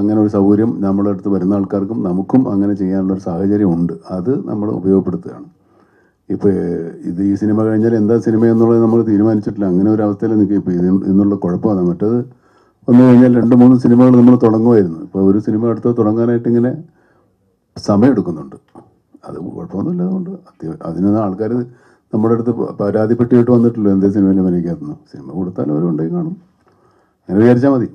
അങ്ങനെ ഒരു സൗകര്യം നമ്മുടെ അടുത്ത് വരുന്ന ആൾക്കാർക്കും നമുക്കും അങ്ങനെ ചെയ്യാനുള്ളൊരു സാഹചര്യം ഉണ്ട്. അത് നമ്മൾ ഉപയോഗപ്പെടുത്തുകയാണ്. ഇപ്പോൾ ഈ സിനിമ കഴിഞ്ഞാൽ എന്താ സിനിമ എന്നുള്ളത് നമ്മൾ തീരുമാനിച്ചിട്ടില്ല. അങ്ങനെ ഒരു അവസ്ഥയിൽ നിൽക്കുക. ഇപ്പോൾ ഇന്നുള്ള കുഴപ്പമാണ്. മറ്റേത് വന്നു കഴിഞ്ഞാൽ 2-3 സിനിമകൾ നമ്മൾ തുടങ്ങുമായിരുന്നു. ഇപ്പോൾ ഒരു സിനിമ അടുത്ത് തുടങ്ങാനായിട്ട് ഇങ്ങനെ സമയമെടുക്കുന്നുണ്ട്. അത് കുഴപ്പമൊന്നുമില്ല. അതുകൊണ്ട് അതിനൊന്നും ആൾക്കാർ നമ്മുടെ അടുത്ത് പരാതിപ്പെട്ടിട്ട് വന്നിട്ടില്ല. എന്തേ സിനിമയിൽ അഭിനയിക്കാത്തുന്നു. സിനിമ കൊടുത്താലും അവരുണ്ടെങ്കിൽ കാണും. അങ്ങനെ വിചാരിച്ചാൽ മതി.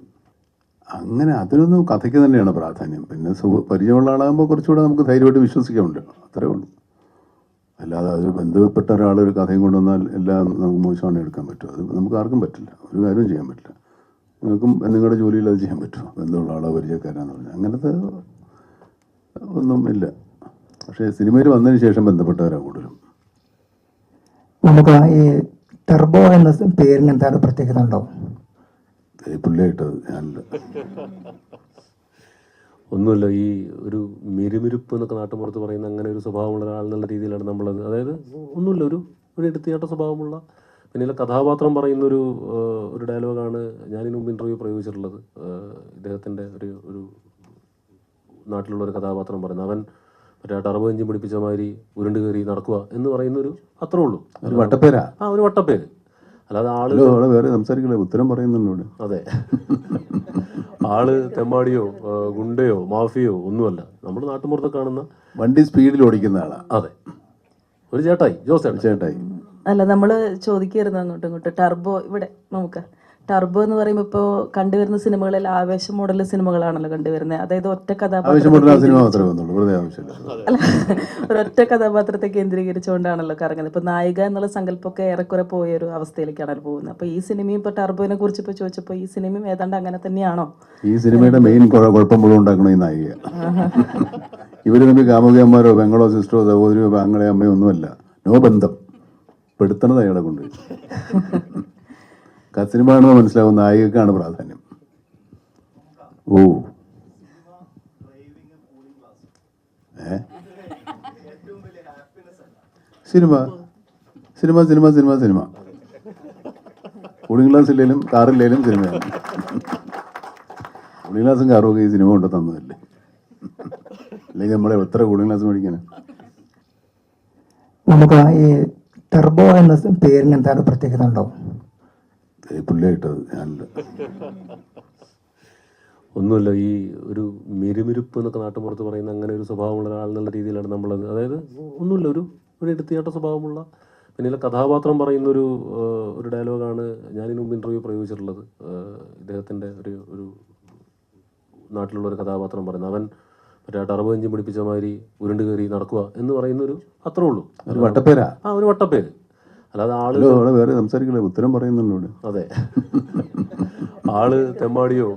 അങ്ങനെ അതിനൊന്നും കഥയ്ക്ക് തന്നെയാണ് പ്രാധാന്യം. പിന്നെ പരിചയമുള്ള ആളാകുമ്പോൾ കുറച്ചുകൂടെ നമുക്ക് ധൈര്യമായിട്ട് വിശ്വസിക്കാനുണ്ട്. അത്രേ ഉള്ളൂ. അല്ലാതെ അത് ബന്ധപ്പെട്ട ഒരാൾ ഒരു കഥയും കൊണ്ടുവന്നാൽ എല്ലാം നമുക്ക് മോശമാണ് എടുക്കാൻ പറ്റും. അത് നമുക്ക് ആർക്കും പറ്റില്ല. ഒരു കാര്യവും ചെയ്യാൻ പറ്റില്ല. നിങ്ങൾക്കും നിങ്ങളുടെ ജോലിയിൽ അത് ചെയ്യാൻ പറ്റുമോ? ബന്ധമുള്ള ആളോ പരിചയക്കാരാന്ന് പറഞ്ഞാൽ അങ്ങനത്തെ ഒന്നും ഇല്ല. പക്ഷേ സിനിമയിൽ വന്നതിന് ശേഷം ബന്ധപ്പെട്ടവരാണ് കൂടുതലും. നമുക്ക് ഈ ടെർബോ എന്ന പേരിന് എന്താണ് പ്രത്യേകത ഉണ്ടോ? പുള്ളിയായിട്ടത് ഞാനില്ല. ഒന്നുമില്ല, ഈ ഒരു മിരുമിരുപ്പ് എന്നൊക്കെ നാട്ടുമ്പുറത്ത് പറയുന്ന അങ്ങനെ ഒരു സ്വഭാവമുള്ള ഒരാൾ എന്നുള്ള രീതിയിലാണ് നമ്മളത്. അതായത് ഒന്നുമില്ല, ഒരു എടുത്തിയാട്ട സ്വഭാവമുള്ള, പിന്നെ ഇതിലെ കഥാപാത്രം പറയുന്നൊരു ഒരു ഡയലോഗാണ് ഞാനിന് മുമ്പ് ഇൻ്റർവ്യൂ പ്രയോഗിച്ചിട്ടുള്ളത്. ഇദ്ദേഹത്തിൻ്റെ ഒരു നാട്ടിലുള്ള ഒരു കഥാപാത്രം പറയുന്നത്, അവൻ മറ്റേ ടർബോ എഞ്ചിൻ പിടിപ്പിച്ച മാതിരി ഉരുണ്ട് കയറി നടക്കുക എന്ന് പറയുന്നൊരു അത്രേ ഉള്ളൂ. ഒരു വട്ടപ്പേരാ. ഒരു വട്ടപ്പേര്. അല്ലാതെ ആള് വേറെ സംസാരിക്കില്ല, ഉത്തരം പറയുന്നുണ്ട്. അതെ, ആള് തെമ്മാടിയോ ഗുണ്ടയോ മാഫിയോ ഒന്നുമല്ല, നമ്മുടെ നാട്ടുമ്പുറത്ത് കാണുന്ന വണ്ടി സ്പീഡിൽ ഓടിക്കുന്ന ആളാ. അതെ, ഒരു ചേട്ടായി, ജോസ് ചേട്ടായി. അല്ല, നമ്മൾ ചോദിക്കായിരുന്നു അങ്ങോട്ടും ഇങ്ങോട്ടും. ടർബോ ഇവിടെ നമുക്ക് ടർബോ എന്ന് പറയുമ്പോൾ ഇപ്പോൾ കണ്ടുവരുന്ന സിനിമകളിൽ ആവേശം മോഡൽ സിനിമകളാണല്ലോ കണ്ടുവരുന്നത്. അതായത് ഒറ്റ കഥാപാത്രം, ഒരൊറ്റ കഥാപാത്രത്തെ കേന്ദ്രീകരിച്ചുകൊണ്ടാണല്ലോ കറങ്ങുന്നത്. ഇപ്പൊ നായിക എന്നുള്ള സങ്കല്പമൊക്കെ ഏറെക്കുറെ പോയൊരു അവസ്ഥയിലേക്കാണല്ലോ പോകുന്നത്. അപ്പൊ ഈ സിനിമയും ഇപ്പൊ ടർബോനെ കുറിച്ച് ഇപ്പൊ ചോദിച്ചപ്പോ ഈ സിനിമയും ഏതാണ്ട് അങ്ങനെ തന്നെയാണോ? ഈ സിനിമയുടെ മെയിൻ കുഴപ്പം മുഴുവൻ ഉണ്ടാക്കണ ഈ നായിക. ഇവര് തമ്മിൽ കാമുകിയന്മാരോ പെങ്ങളോ സിസ്റ്ററോ സഹോദരിയോ ആങ്ങളെ അമ്മയോ ഒന്നുമല്ല, നോ ബന്ധം. പെടുത്തണത് അയാളെ കൊണ്ട്. സിനിമ ആണെന്ന് മനസ്സിലാവും, നായികക്കാണ് പ്രാധാന്യം. ഓ cinema cinema cinema cinema cinema cooling glass ഇല്ലേലും കാറില്ലേലും സിനിമയാണ്. കൂളിംഗ് ഗ്ലാസും കാറും ഒക്കെ ഈ സിനിമ കൊണ്ട് തന്നതല്ലേ, അല്ലെങ്കിൽ നമ്മളെ എത്ര കൂളിംഗ് ഗ്ലാസ് മേടിക്കാനാ? നമുക്ക് ഈ ടർബോ എന്ന പേരിന് എന്താണ് പ്രത്യേകത ഉണ്ടാവും? പുള്ളിയായിട്ടത് ഞാനില്ല. ഒന്നുമില്ല, ഈ ഒരു മിരുമിരുപ്പ് എന്നൊക്കെ നാട്ടുമ്പുറത്ത് പറയുന്ന അങ്ങനെ ഒരു സ്വഭാവമുള്ള ഒരാൾ എന്നുള്ള രീതിയിലാണ് നമ്മളത്. അതായത് ഒന്നുമില്ല, ഒരു എടുത്തിയാട്ട സ്വഭാവമുള്ള, പിന്നെ ഇതിലെ കഥാപാത്രം പറയുന്നൊരു ഒരു ഡയലോഗാണ് ഞാനിന് മുമ്പ് ഇൻ്റർവ്യൂ പ്രയോഗിച്ചിട്ടുള്ളത്. ഇദ്ദേഹത്തിൻ്റെ ഒരു നാട്ടിലുള്ള ഒരു കഥാപാത്രം പറയുന്നത്, അവൻ മറ്റേ ടർബോ എഞ്ചിൻ പിടിപ്പിച്ച മാതിരി ഉരുണ്ട് കയറി നടക്കുക എന്ന് പറയുന്നൊരു അത്രേ ഉള്ളൂ. ഒരു വട്ടപ്പേരാ. ഒരു വട്ടപ്പേര്. അല്ലാതെ ആള് വേറെ സംസാരിക്കില്ല, ഉത്തരം പറയുന്നുണ്ട്. അതെ, ആള് തെമ്മാടിയോ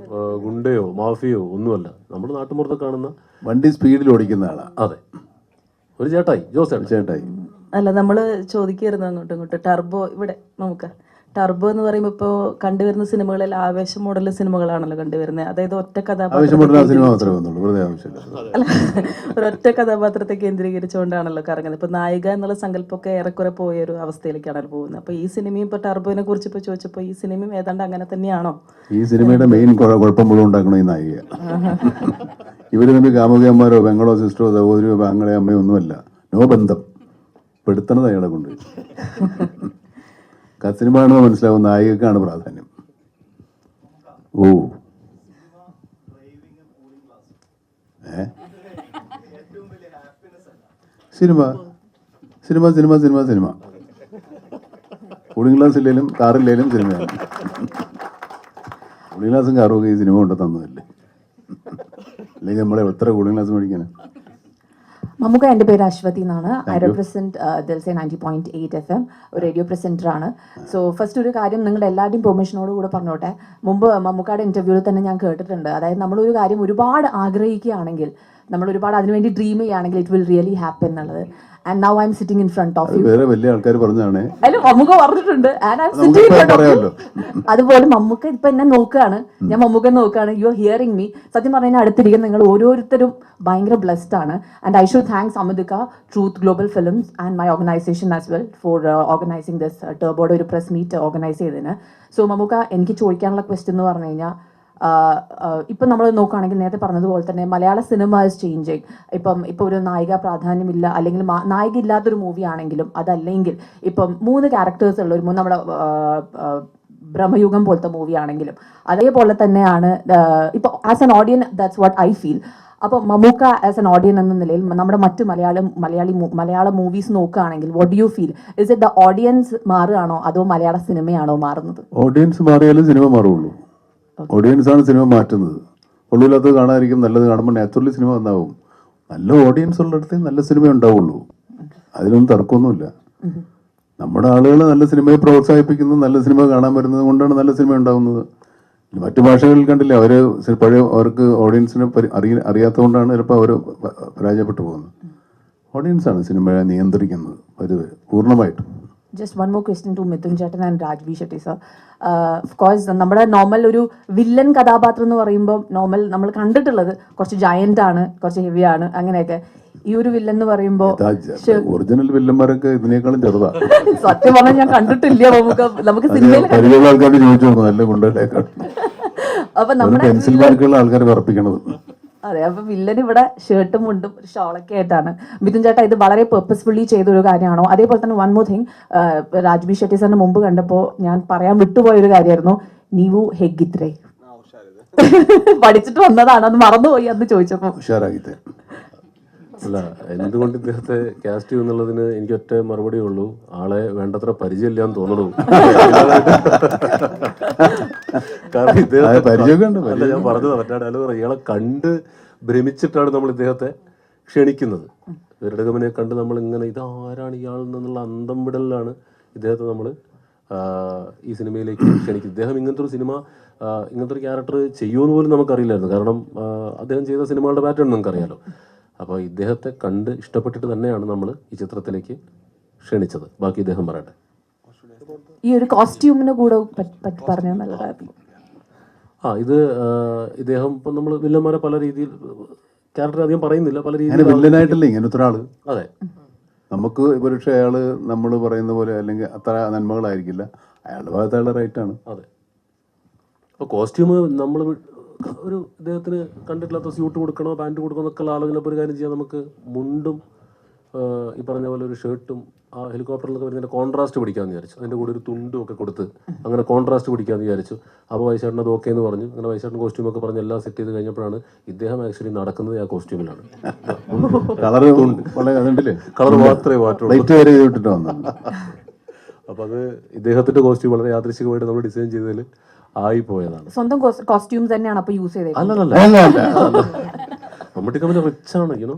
ഗുണ്ടയോ മാഫിയോ ഒന്നുമല്ല, നമ്മുടെ നാട്ടുമ്പുറത്ത് കാണുന്ന വണ്ടി സ്പീഡിൽ ഓടിക്കുന്ന ആളാ. അതെ, ഒരു ചേട്ടായി, ജോസ് ചേട്ടായി. അല്ല, നമ്മൾ ചോദിക്കായിരുന്നു അങ്ങോട്ടും ഇങ്ങോട്ടും. ടർബോ ഇവിടെ നമുക്ക് ടർബോ എന്ന് പറയുമ്പോൾ ഇപ്പോൾ കണ്ടുവരുന്ന സിനിമകളിൽ ആവേശം മോഡൽ സിനിമകളാണല്ലോ കണ്ടുവരുന്നത്. അതായത് ഒറ്റ കഥാപാത്രം, ഒരൊറ്റ കഥാപാത്രത്തെ കേന്ദ്രീകരിച്ചുകൊണ്ടാണല്ലോ കറങ്ങുന്നത്. ഇപ്പൊ നായിക എന്നുള്ള സങ്കല്പമൊക്കെ ഏറെക്കുറെ പോയൊരു അവസ്ഥയിലേക്കാണല്ലോ പോകുന്നത്. അപ്പൊ ഈ സിനിമയും ഇപ്പൊ ടർബോനെ കുറിച്ച് ഇപ്പൊ ചോദിച്ചപ്പോ ഈ സിനിമയും ഏതാണ്ട് അങ്ങനെ തന്നെയാണോ? ഈ സിനിമയുടെ മെയിൻ കുഴപ്പം മുഴുവൻ ഉണ്ടാക്കണ ഈ നായിക. ഇവര് തമ്മിൽ കാമുകിയന്മാരോ പെങ്ങളോ സിസ്റ്ററോ സഹോദരിയോ ആങ്ങളെ അമ്മയോ ഒന്നുമല്ല, നോ ബന്ധം. പെടുത്തണത് അയാളെ കൊണ്ട്. സിനിമ ആണെന്ന് മനസ്സിലാവും, നായികക്കാണ് പ്രാധാന്യം. ഓ cinema cinema cinema cinema cinema cooling glass ഇല്ലേലും കാറില്ലേലും സിനിമയാണ്. കൂളിംഗ് ഗ്ലാസും കാറും ഒക്കെ ഈ സിനിമ കൊണ്ട് തന്നതല്ലേ, അല്ലെങ്കിൽ നമ്മളെ എത്ര കൂളിംഗ് ഗ്ലാസ് മേടിക്കാനാ? മമ്മുക്ക, എൻ്റെ പേര് അശ്വതി എന്നാണ്. ഐ റെപ്രസെൻറ്റ് ദിൽസെ 90.8 FM, ഒരു റേഡിയോ പ്രസൻറ്ററാണ്. സോ ഫസ്റ്റ് ഒരു കാര്യം നിങ്ങളുടെ എല്ലാവരുടെയും പെർമിഷനോട് കൂടെ പറഞ്ഞോട്ടെ. മുമ്പ് മമ്മുക്കയുടെ ഇൻ്റർവ്യൂവിൽ തന്നെ ഞാൻ കേട്ടിട്ടുണ്ട്, അതായത് നമ്മളൊരു കാര്യം ഒരുപാട് ആഗ്രഹിക്കുകയാണെങ്കിൽ, നമ്മൾ ഒരുപാട് അതിനുവേണ്ടി ഡ്രീം ചെയ്യുകയാണെങ്കിൽ ഇറ്റ് വിൽ റിയലി ഹാപ്പൻ എന്നുള്ളത്. And now I am sitting in front of you. വേറെ വലിയ ആൾക്കാർ പറഞ്ഞാണ്, അല്ല മമ്മുക്ക പറഞ്ഞിട്ടുണ്ട്. And I am sitting in front of you. അതുപോലെ മമ്മുക്ക ഇപ്പൊ എന്നെ നോക്കുകയാണ്, ഞാൻ മമ്മുക്ക നോക്കുകയാണ്. You are hearing me. സത്യം പറഞ്ഞാൽ അടുത്തിരിക്കുന്ന നിങ്ങൾ ഓരോരുത്തരും ഭയങ്കര ബ്ലെസ്ഡ് ആണ്. ആൻഡ് ഐ ഷുഡ് താങ്ക്സ് അമിതിക, truth global films and my organisation as well for organising this ടർബോയുടെ ഒരു പ്രസ് മീറ്റ് ഓർഗനൈസ് ചെയ്തതിന്. സോ മമ്മുക്ക, എനിക്ക് ചോദിക്കാനുള്ള ക്വസ്റ്റ്യൻ എന്ന് പറഞ്ഞു കഴിഞ്ഞാൽ, ഇപ്പം നമ്മൾ നോക്കുകയാണെങ്കിൽ നേരത്തെ പറഞ്ഞതുപോലെ തന്നെ മലയാള സിനിമ ഇസ് ചേഞ്ചിങ്. ഇപ്പം ഒരു നായിക പ്രാധാന്യമില്ല, അല്ലെങ്കിൽ നായിക ഇല്ലാത്തൊരു മൂവി ആണെങ്കിലും, അതല്ലെങ്കിൽ ഇപ്പം 3 ക്യാരക്ടേഴ്സ് ഉള്ള ഒരു നമ്മുടെ ബ്രഹ്മയുഗം പോലത്തെ മൂവി ആണെങ്കിലും അതേപോലെ തന്നെയാണ് ഇപ്പോൾ as an ഓഡിയൻ. That's what I feel. അപ്പോൾ മമ്മൂക്ക ആസ് എൻ ഓഡിയൻ എന്ന നിലയിൽ നമ്മുടെ മറ്റ് മലയാള മൂവീസ് നോക്കുകയാണെങ്കിൽ what do you feel? Is it the audience മാറുകയാണോ അതോ മലയാള സിനിമയാണോ മാറുന്നത്? ഓഡിയൻസ് മാറിയാലും സിനിമ മാറുള്ളൂ. ഓഡിയൻസ് ആണ് സിനിമ മാറ്റുന്നത്. കൊള്ളില്ലാത്തത് കാണാതിരിക്കും, നല്ലത് കാണുമ്പോൾ നാച്ചുറലി സിനിമ നന്നാവും. നല്ല ഓഡിയൻസ് ഉള്ളിടത്ത് നല്ല സിനിമ ഉണ്ടാവുള്ളൂ, അതിലൊന്നും തർക്കമൊന്നുമില്ല. നമ്മുടെ ആളുകൾ നല്ല സിനിമയെ പ്രോത്സാഹിപ്പിക്കുന്നത്, നല്ല സിനിമ കാണാൻ വരുന്നത് കൊണ്ടാണ് നല്ല സിനിമ ഉണ്ടാകുന്നത്. മറ്റു ഭാഷകളിൽ കണ്ടില്ലേ, അവർക്ക് ഓഡിയൻസിനെ അറിയാത്തതുകൊണ്ടാണ് ചിലപ്പോൾ അവർ പരാജയപ്പെട്ടു പോകുന്നത്. ഓഡിയൻസാണ് സിനിമയെ നിയന്ത്രിക്കുന്നത് പൂർണ്ണമായിട്ടും. Just one more question to Mithun ചേട്ടൻ and Raj B Shetty sir. Of course നമ്മുടെ നോർമൽ ഒരു വില്ലൻ കഥാപാത്രം എന്ന് പറയുമ്പോൾ നോർമൽ നമ്മൾ കണ്ടിട്ടുള്ളത് കുറച്ച് ജയന്റ് ആണ്, കുറച്ച് ഹെവി ആണ്, അങ്ങനെയൊക്കെ. ഈ ഒരു വില്ലൻ എന്ന് പറയുമ്പോൾ ഒറിജിനൽ വില്ലന്മാരൊക്കെ ഇതിനേക്കാളും ചെറുതാ. സത്യം പറഞ്ഞാൽ ഞാൻ കണ്ടിട്ടില്ല. നമുക്ക് സിനിമയിൽ പരിചയമുള്ള ആൾക്കാർ ചോദിച്ചു നോക്കും, നല്ല കൊണ്ടുപോയേക്കാൾ അപ്പൊ നമ്മുടെ പെൻസിൽ മാർക്കുള്ള ആൾക്കാർ വിറപ്പിക്കണത്. അതെ, അപ്പൊ വില്ലൻ ഇവിടെ ഷർട്ടും മുണ്ടും ഒരു ഷോളൊക്കെ ആയിട്ടാണ്. മിഥുൻ ചേട്ടാ ഇത് വളരെ പെർപ്പസ്ഫുള്ളി ചെയ്ത ഒരു കാര്യമാണോ? അതേപോലെ തന്നെ one more thing, Raj B Shetty സാറിന് മുമ്പ് കണ്ടപ്പോൾ ഞാൻ പറയാൻ വിട്ടുപോയ ഒരു കാര്യമായിരുന്നു, നീവു ഹെഗിത്രേ പഠിച്ചിട്ട് വന്നതാണ്, അത് മറന്നുപോയി അന്ന് ചോദിച്ചപ്പോ. അല്ല, എന്തുകൊണ്ട് ഇദ്ദേഹത്തെ കാസ്റ്റ് ചെയ്യുന്നുള്ളതിന് എനിക്ക് ഒറ്റ മറുപടിയേ ഉള്ളൂ, ആളെ വേണ്ടത്ര പരിചയമില്ല എന്ന് തോന്നുന്നു. കാരണം ഇദ്ദേഹത്തെ ഞാൻ പറഞ്ഞത് മറ്റേ ഡയലോഗ്, ഇയാളെ കണ്ട് ഭ്രമിച്ചിട്ടാണ് നമ്മൾ ഇദ്ദേഹത്തെ ക്ഷണിക്കുന്നത്. ഗരുഡഗമനെ കണ്ട് നമ്മൾ ഇങ്ങനെ ഇതാരാണ് ഇയാൾ എന്നുള്ള അന്തം വിടലിലാണ് ഇദ്ദേഹത്തെ നമ്മൾ ഈ സിനിമയിലേക്ക് ക്ഷണിക്കുന്നത്. ഇദ്ദേഹം ഇങ്ങനത്തെ ഒരു സിനിമ, ഇങ്ങനത്തെ ഒരു ക്യാരക്ടർ ചെയ്യുമെന്ന് പോലും നമുക്കറിയില്ലായിരുന്നു. കാരണം അദ്ദേഹം ചെയ്ത സിനിമകളുടെ പാറ്റേൺ നമുക്കറിയാലോ. അപ്പോൾ ഇദ്ദേഹത്തെ കണ്ട് ഇഷ്ടപ്പെട്ടിട്ട് തന്നെയാണ് നമ്മൾ ഈ ചിത്രത്തിലേക്ക് ക്ഷണിച്ചത്. ബാക്കി ഇദ്ദേഹം പറയട്ടെ. ഈ ഒരു കോസ്റ്റ്യൂമിന് കൂടെ പറഞ്ഞാൽ നല്ലതായിരുന്നു. ഇത് ഇദ്ദേഹം ഇപ്പം നമ്മൾ വില്ലന്മാരെ പല രീതിയിൽ ക്യാരക്ടർ അധികം പറയുന്നില്ല, പല രീതിയിൽ വില്ലനായിട്ടല്ലേ ഇങ്ങനത്തെ ഒരാള്. അതെ, നമുക്ക് പക്ഷേ അയാള് നമ്മൾ പറയുന്ന പോലെ അല്ലെങ്കിൽ അത്ര നന്മകളായിരിക്കില്ല, അയാളുടെ ഭാഗത്ത് അയാളുടെ റൈറ്റാണ്. അതെ, അപ്പോൾ കോസ്റ്റ്യൂം നമ്മൾ ഒരു ഇദ്ദേഹത്തിന് കണ്ടിട്ടില്ലാത്ത സ്യൂട്ട് കൊടുക്കണോ പാൻറ്റ് കൊടുക്കണോ എന്നൊക്കെയുള്ള ആളുകളൊക്കെ ഒരു കാര്യം ചെയ്യാം. നമുക്ക് മുണ്ടും ഈ പറഞ്ഞ പോലെ ഒരു ഷർട്ടും ആ ഹെലികോപ്റ്ററിലൊക്കെ വരുന്നതിൻ്റെ കോൺട്രാസ്റ്റ് പിടിക്കാമെന്ന് വിചാരിച്ചു. അതിൻ്റെ കൂടെ ഒരു തുണ്ടും ഒക്കെ കൊടുത്ത് അങ്ങനെ കോൺട്രാസ്റ്റ് പിടിക്കാമെന്ന് വിചാരിച്ചു. അപ്പോൾ വൈശാട്ടൻ അത് ഓക്കെ എന്ന് പറഞ്ഞു. അങ്ങനെ വൈശാട്ടൻ കോസ്റ്റ്യൂമൊക്കെ പറഞ്ഞ് എല്ലാം സെറ്റ് ചെയ്ത് കഴിഞ്ഞപ്പോഴാണ് ഇദ്ദേഹം ആക്ച്വലി നടക്കുന്നത് ആ കോസ്റ്റ്യൂമിലാണ്. കളർ മാത്രമേ മാറ്റുള്ളൂ. അപ്പോൾ അത് ഇദ്ദേഹത്തിൻ്റെ കോസ്റ്റ്യൂം വളരെ യാദൃശ്ചികമായിട്ട് നമ്മൾ ഡിസൈൻ ചെയ്തതിൽ ആയിപ്പോയതാണ്. സ്വന്തം കോസ്റ്റ്യൂം തന്നെയാണ് അപ്പോൾ യൂസ് ചെയ്തത്? അല്ലല്ല, മമ്മൂട്ടി കമ്പനി റിച്ച് ആണ്, യുനോ.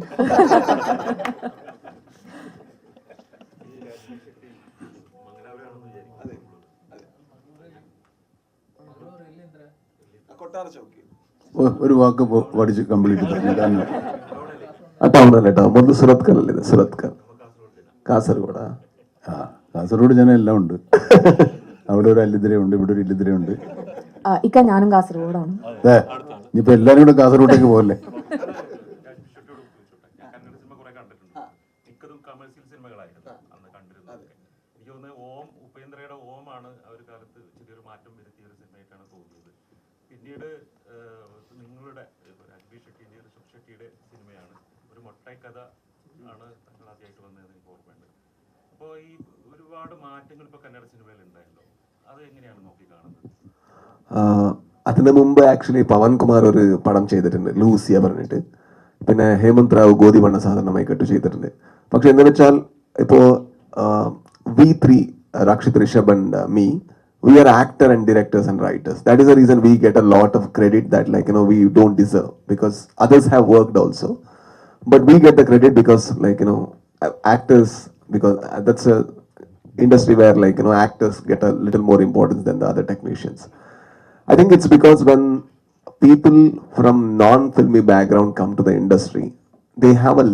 ഒരു വാക്ക് പഠിച്ച് കംപ്ലീറ്റ് ടൗണല്ലേട്ടോ, ಮೊದಲು സുരത്കല്ലല്ലേ? സുരത്കൽ, കാസർഗോഡ്. കാസർഗോഡ് ഞാൻ എല്ലാം ഉണ്ട്. അവിടെ ഒരു അല്ലിദ്രയുണ്ട്, ഇവിടെ ഒരു ഇല്ലിദ്രയുണ്ട്. ഇക്ക ഞാനും കാസർഗോഡാണ്. ഇനിയിപ്പോ എല്ലാരും കൂടെ കാസർഗോഡേക്ക് പോകല്ലേ? പിന്നീട് നിങ്ങളുടെ രാജ്ബി ഷെട്ടിയുടെ ഷെട്ടിയുടെ സിനിമയാണ്, ഒരു മൊട്ടൈ കഥ ആണ് താങ്കൾ ആദ്യമായിട്ട് വന്നതെന്ന് എനിക്ക് ഓർമ്മയുണ്ട്. അപ്പോൾ ഈ ഒരുപാട് മാറ്റങ്ങൾ ഇപ്പോൾ കന്നഡ സിനിമയിൽ ഉണ്ടായല്ലോ, അത് എങ്ങനെയാണ് നോക്കി കാണുന്നത്? അതിന് മുമ്പ് ആക്ച്വലി പവൻകുമാർ ഒരു പടം ചെയ്തിട്ടുണ്ട്, ലൂസിയ പറഞ്ഞിട്ട്. പിന്നെ ഹേമന്ത് റാവു ഗോതിമണ്ണ സാധാരണമായി കെട്ട് ചെയ്തിട്ടുണ്ട്. പക്ഷെ എന്താ വെച്ചാൽ ഇപ്പോൾ V3, Rakshit Rishabh and me, we are actor and directors and writers. That is the reason we get a lot of credit that, like, you know, we don't deserve, because others have worked also, but we get the credit because, like, you know, actors, because that's a industry where, like, you know, actors get a little more importance than the other technicians. I think it's because when people from non-filmy background come to the industry, they have a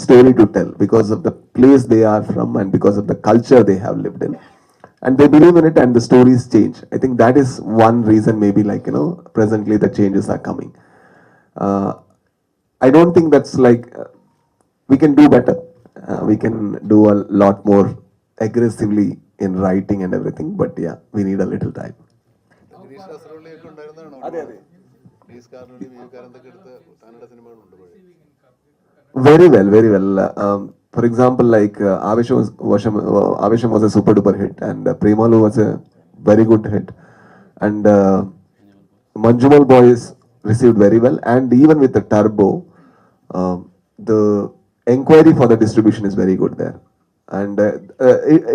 story to tell because of the place they are from and because of the culture they have lived in, and they believe in it, and the stories change. I think that is one reason, maybe, like, you know, presently the changes are coming. I don't think that's like we can do better. We can do a lot more aggressively in writing and everything, but yeah, we need a little time. Very well, very well. For example, like Avesham was a super duper hit, and Premalu was a very good hit, and Manjumal Boys received very well, and even with the Turbo, the inquiry for the distribution is very good there, and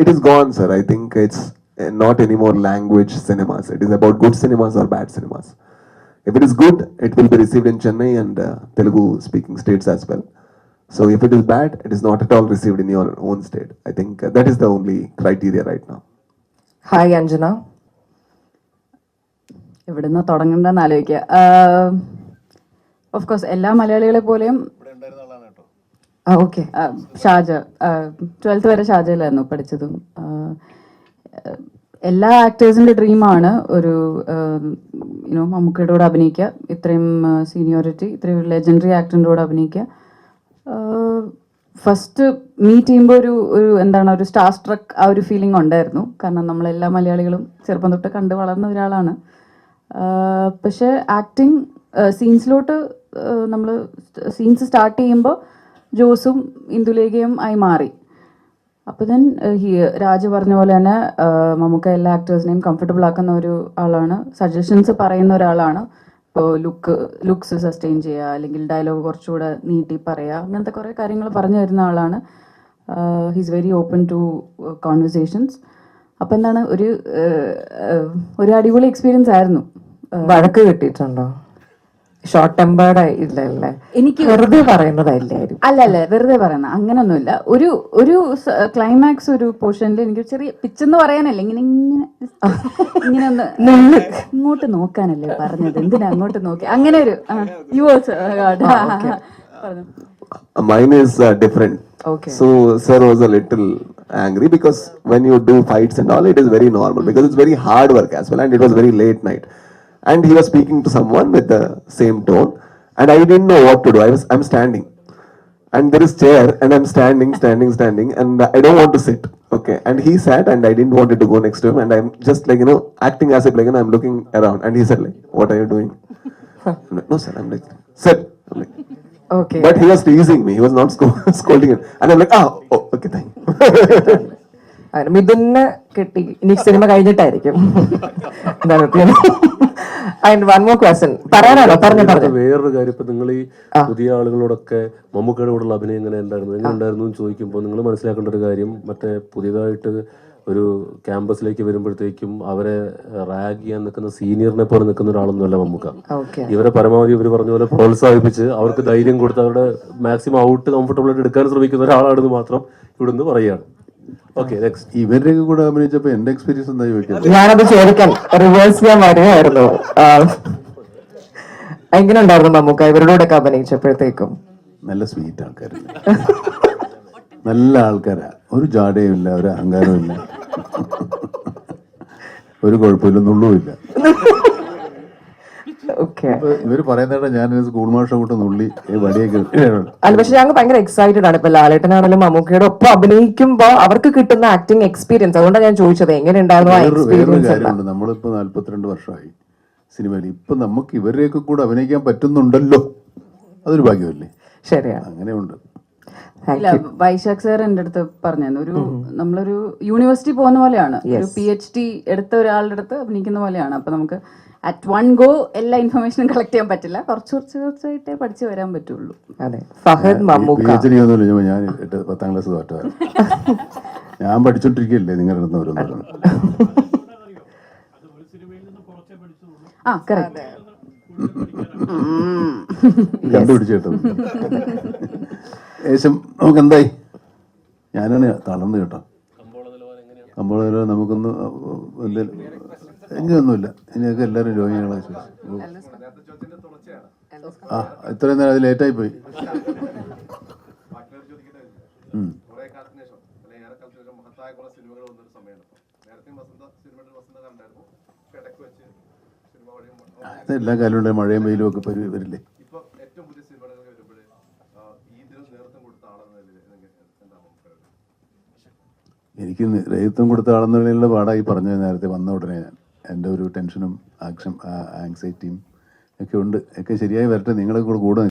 it is gone, sir. I think it's not anymore language cinemas. It is about good cinemas or bad cinemas. If it is good, it will be received in Chennai and Telugu speaking states as well. So if it is bad, it is not at all received in your own state. I think that is the only criteria right now. Hi, Anjana. എവിടുന്ന് തുടങ്ങണ്ടെന്ന് ആലോചിക്കുക. Of course എല്ലാ മലയാളികളെ പോലെയും okay. Shaja 12th വരെ ഷാജയിലായിരുന്നു പഠിച്ചതും. എല്ലാ ആക്ടേഴ്സിൻ്റെ ഡ്രീമാണ് ഒരു you know മമ്മൂക്കയുടെ കൂടെ അഭിനയിക്കുക, ഇത്രയും സീനിയോറിറ്റി, ഇത്രയും ലെജൻഡറി ആക്ടറിൻ്റെ കൂടെ അഭിനയിക്കുക. ഫസ്റ്റ് മീറ്റ് ചെയ്യുമ്പോൾ ഒരു എന്താണ് ഒരു സ്റ്റാർ സ്ട്രക്ക് ആ ഒരു ഫീലിംഗ് ഉണ്ടായിരുന്നു. കാരണം നമ്മളെല്ലാ മലയാളികളും ചെറുപ്പം തൊട്ട് കണ്ട് വളർന്ന ഒരാളാണ്. പക്ഷേ ആക്ടിങ് സീൻസിലോട്ട് നമ്മൾ സീൻസ് സ്റ്റാർട്ട് ചെയ്യുമ്പോൾ ജോസും ഇന്ദുലേഖയും ആയി മാറി. അപ്പോൾ ദെൻ രാജ പറഞ്ഞ പോലെ തന്നെ മമ്മൂക്ക എല്ലാ ആക്ടേഴ്സിനെയും കംഫർട്ടബിൾ ആക്കുന്ന ഒരു ആളാണ്, സജഷൻസ് പറയുന്ന ഒരാളാണ്. ഇപ്പോൾ ലുക്സ് സസ്റ്റെയിൻ ചെയ്യുക, അല്ലെങ്കിൽ ഡയലോഗ് കുറച്ചുകൂടെ നീട്ടി പറയുക, അങ്ങനത്തെ കുറേ കാര്യങ്ങൾ പറഞ്ഞു തരുന്ന ആളാണ്. He's very open to conversations. അപ്പം എന്താണ് ഒരു അടിപൊളി എക്സ്പീരിയൻസ് ആയിരുന്നു. വഴക്ക് കിട്ടിയിട്ടുണ്ടോ? ഷോർട്ട് ടെമ്പേർഡ് ഇല്ലല്ലേ? എനിക്ക് വെറുതെ പറയുന്നതായില്ലായിരുന്നു. അല്ല വെറുതെ പറയുന്ന അങ്ങനൊന്നുമില്ല. ഒരു ക്ലൈമാക്സ് ഒരു പോർഷനിൽ എനിക്ക് ചെറിയ പിച്ചെന്ന് പറയാനല്ല, ഇങ്ങനെ ഒന്ന് ഇങ്ങോട്ട് നോക്കാനല്ലേ പറഞ്ഞത്, എന്തിനാ അങ്ങോട്ട് നോക്കി, അങ്ങനെ ഒരു Mine is different. Okay. So sir was a little angry because when you do fights and all, it is very normal because it's very hard work as well, and it was very late night. And he was speaking to someone with the same tone, and I didn't know what to do. I'm standing, and there is chair, and I'm standing, and I don't want to sit. Okay, and he sat, and I didn't want to go next to him, and I'm just like acting as if like I'm looking around, and he said like, "What are you doing?" I'm like, "No sir," I'm like, "Sit." I'm like, okay. But he was teasing me. He was not scolding him, and I'm like, "Oh, okay, thank you." മിഥുന് കിട്ടി. ഇനി cinema കഴിഞ്ഞിട്ടായിരിക്കും. One more question പറയാനാണോ? പറഞ്ഞു. വേറൊരു കാര്യം, ഇപ്പൊ നിങ്ങൾ ഈ പുതിയ ആളുകളോടൊക്കെ മമ്മൂക്കയുടെ കൂടെയുള്ള അഭിനയം എങ്ങനെ ഉണ്ടായിരുന്നു എന്ന് ചോദിക്കുമ്പോൾ നിങ്ങൾ മനസ്സിലാക്കേണ്ട ഒരു കാര്യം, മറ്റേ പുതിയതായിട്ട് ഒരു ക്യാമ്പസിലേക്ക് വരുമ്പോഴത്തേക്കും അവരെ റാഗ് ചെയ്യാൻ നിൽക്കുന്ന സീനിയറിനെ പോലെ നിൽക്കുന്ന ഒരാളൊന്നുമല്ല മമ്മൂക്ക. ഇവരെ പരമാവധി ഇവർ പറഞ്ഞ പോലെ പ്രോത്സാഹിപ്പിച്ച് അവർക്ക് ധൈര്യം കൊടുത്ത് അവരുടെ മാക്സിമം ഔട്ട് കംഫർട്ടബിൾ ആയിട്ട് എടുക്കാൻ ശ്രമിക്കുന്ന ഒരാളാണെന്ന് മാത്രം ഇവിടുന്ന് പറയുകയാണ്. Okay, next. ഇവരുടെയൊക്കെ കൂടെ അഭിനയിച്ചപ്പോൾ എന്റെ എക്സ്പീരിയൻസ് എന്തായി വെക്കുന്നത്? ഞാനത് ചോദിക്കാൻ റിവേഴ്സ് ചെയ്യാൻ വരുമായിരുന്നു. എങ്ങനെ ഉണ്ടായിരുന്നു മമ്മൂക്ക ഇവരുടെ കൂടെ അഭിനയിച്ചപ്പോഴത്തേക്കും? നല്ല സ്വീറ്റ് ആൾക്കാരല്ലേ, നല്ല ആൾക്കാരാ. ഒരു ജാടയും ഇല്ല, ഒരു അഹങ്കാരവും ഇല്ല, ഒരു കുഴപ്പമില്ല, നുള്ളുമില്ല. ഇവര് പറയുന്നേട്ടാ ഞാൻ സ്കൂൾ മാഷ കൂട്ട് നുള്ളി വടിയൊക്കെ. അല്ല, പക്ഷെ ഞങ്ങൾ ഭയങ്കര എക്സൈറ്റഡ് ആണ്. ഇപ്പൊ ലാലേട്ടനാണെങ്കിലും മമ്മൂക്കയുടെ ഒപ്പം അഭിനയിക്കുമ്പോ അവർക്ക് കിട്ടുന്ന ആക്ടിങ് എക്സ്പീരിയൻസ്, അതുകൊണ്ടാണ് ഞാൻ ചോദിച്ചത് എങ്ങനെ ഉണ്ടായിരുന്നു ആ എക്സ്പീരിയൻസ്. കാര്യമുണ്ട്, നമ്മളിപ്പോ 42 വർഷമായി സിനിമയിൽ. ഇപ്പൊ നമുക്ക് ഇവരെയൊക്കെ കൂടെ അഭിനയിക്കാൻ പറ്റുന്നുണ്ടല്ലോ, അതൊരു ഭാഗ്യമല്ലേ? ശരിയാണ്, അങ്ങനെയുണ്ട്. ഇല്ല, വൈശാഖ് സാർ എൻ്റെ അടുത്ത് പറഞ്ഞായിരുന്നു, നമ്മളൊരു യൂണിവേഴ്സിറ്റി പോകുന്ന പോലെയാണ്, ഒരു PhD എടുത്ത ഒരാളുടെ അടുത്ത് അഭിനയിക്കുന്ന പോലെയാണ്. അപ്പൊ നമുക്ക് അറ്റ് വൺ ഗോ എല്ലാ ഇൻഫർമേഷനും കളക്ട് ചെയ്യാൻ പറ്റില്ല, കുറച്ചായിട്ടേ പഠിച്ചു വരാൻ പറ്റുള്ളൂ. അതെ, ഫഹദ് മമ്മൂക്ക ഞാൻ 10ാം ക്ലാസ് തോറ്റതാണ്. ഞാൻ പഠിച്ചോണ്ടിരിക്കുകയല്ലേ നിങ്ങളുടെ അടുത്ത് ഓരോന്നും. കണ്ടുപിടിച്ചു കേട്ടോ. ഏകദേശം നമുക്ക് എന്തായി, ഞാനാണ് തളർന്ന് കേട്ടോ. കമ്പോള നമുക്കൊന്ന് വലിയ ഇനിയൊന്നുമില്ല, ഇനിയൊക്കെ എല്ലാവരും രോഗികളെ. ഇത്രയും നേരം അത് ലേറ്റായി പോയി. എല്ലാ കാലവും ഉണ്ട്, മഴയും വെയിലും ഒക്കെ വരില്ലേ. എനിക്ക് നേതൃത്വം കൊടുത്ത ആളെന്നുള്ള പാടായി പറഞ്ഞു നേരത്തെ വന്ന ഉടനെ. ഞാൻ എൻ്റെ ഒരു ടെൻഷനും ആങ്സൈറ്റിയും ഒക്കെ ഉണ്ട്, ഒക്കെ ശരിയായി വരട്ടെ. നിങ്ങളെ കൂടെ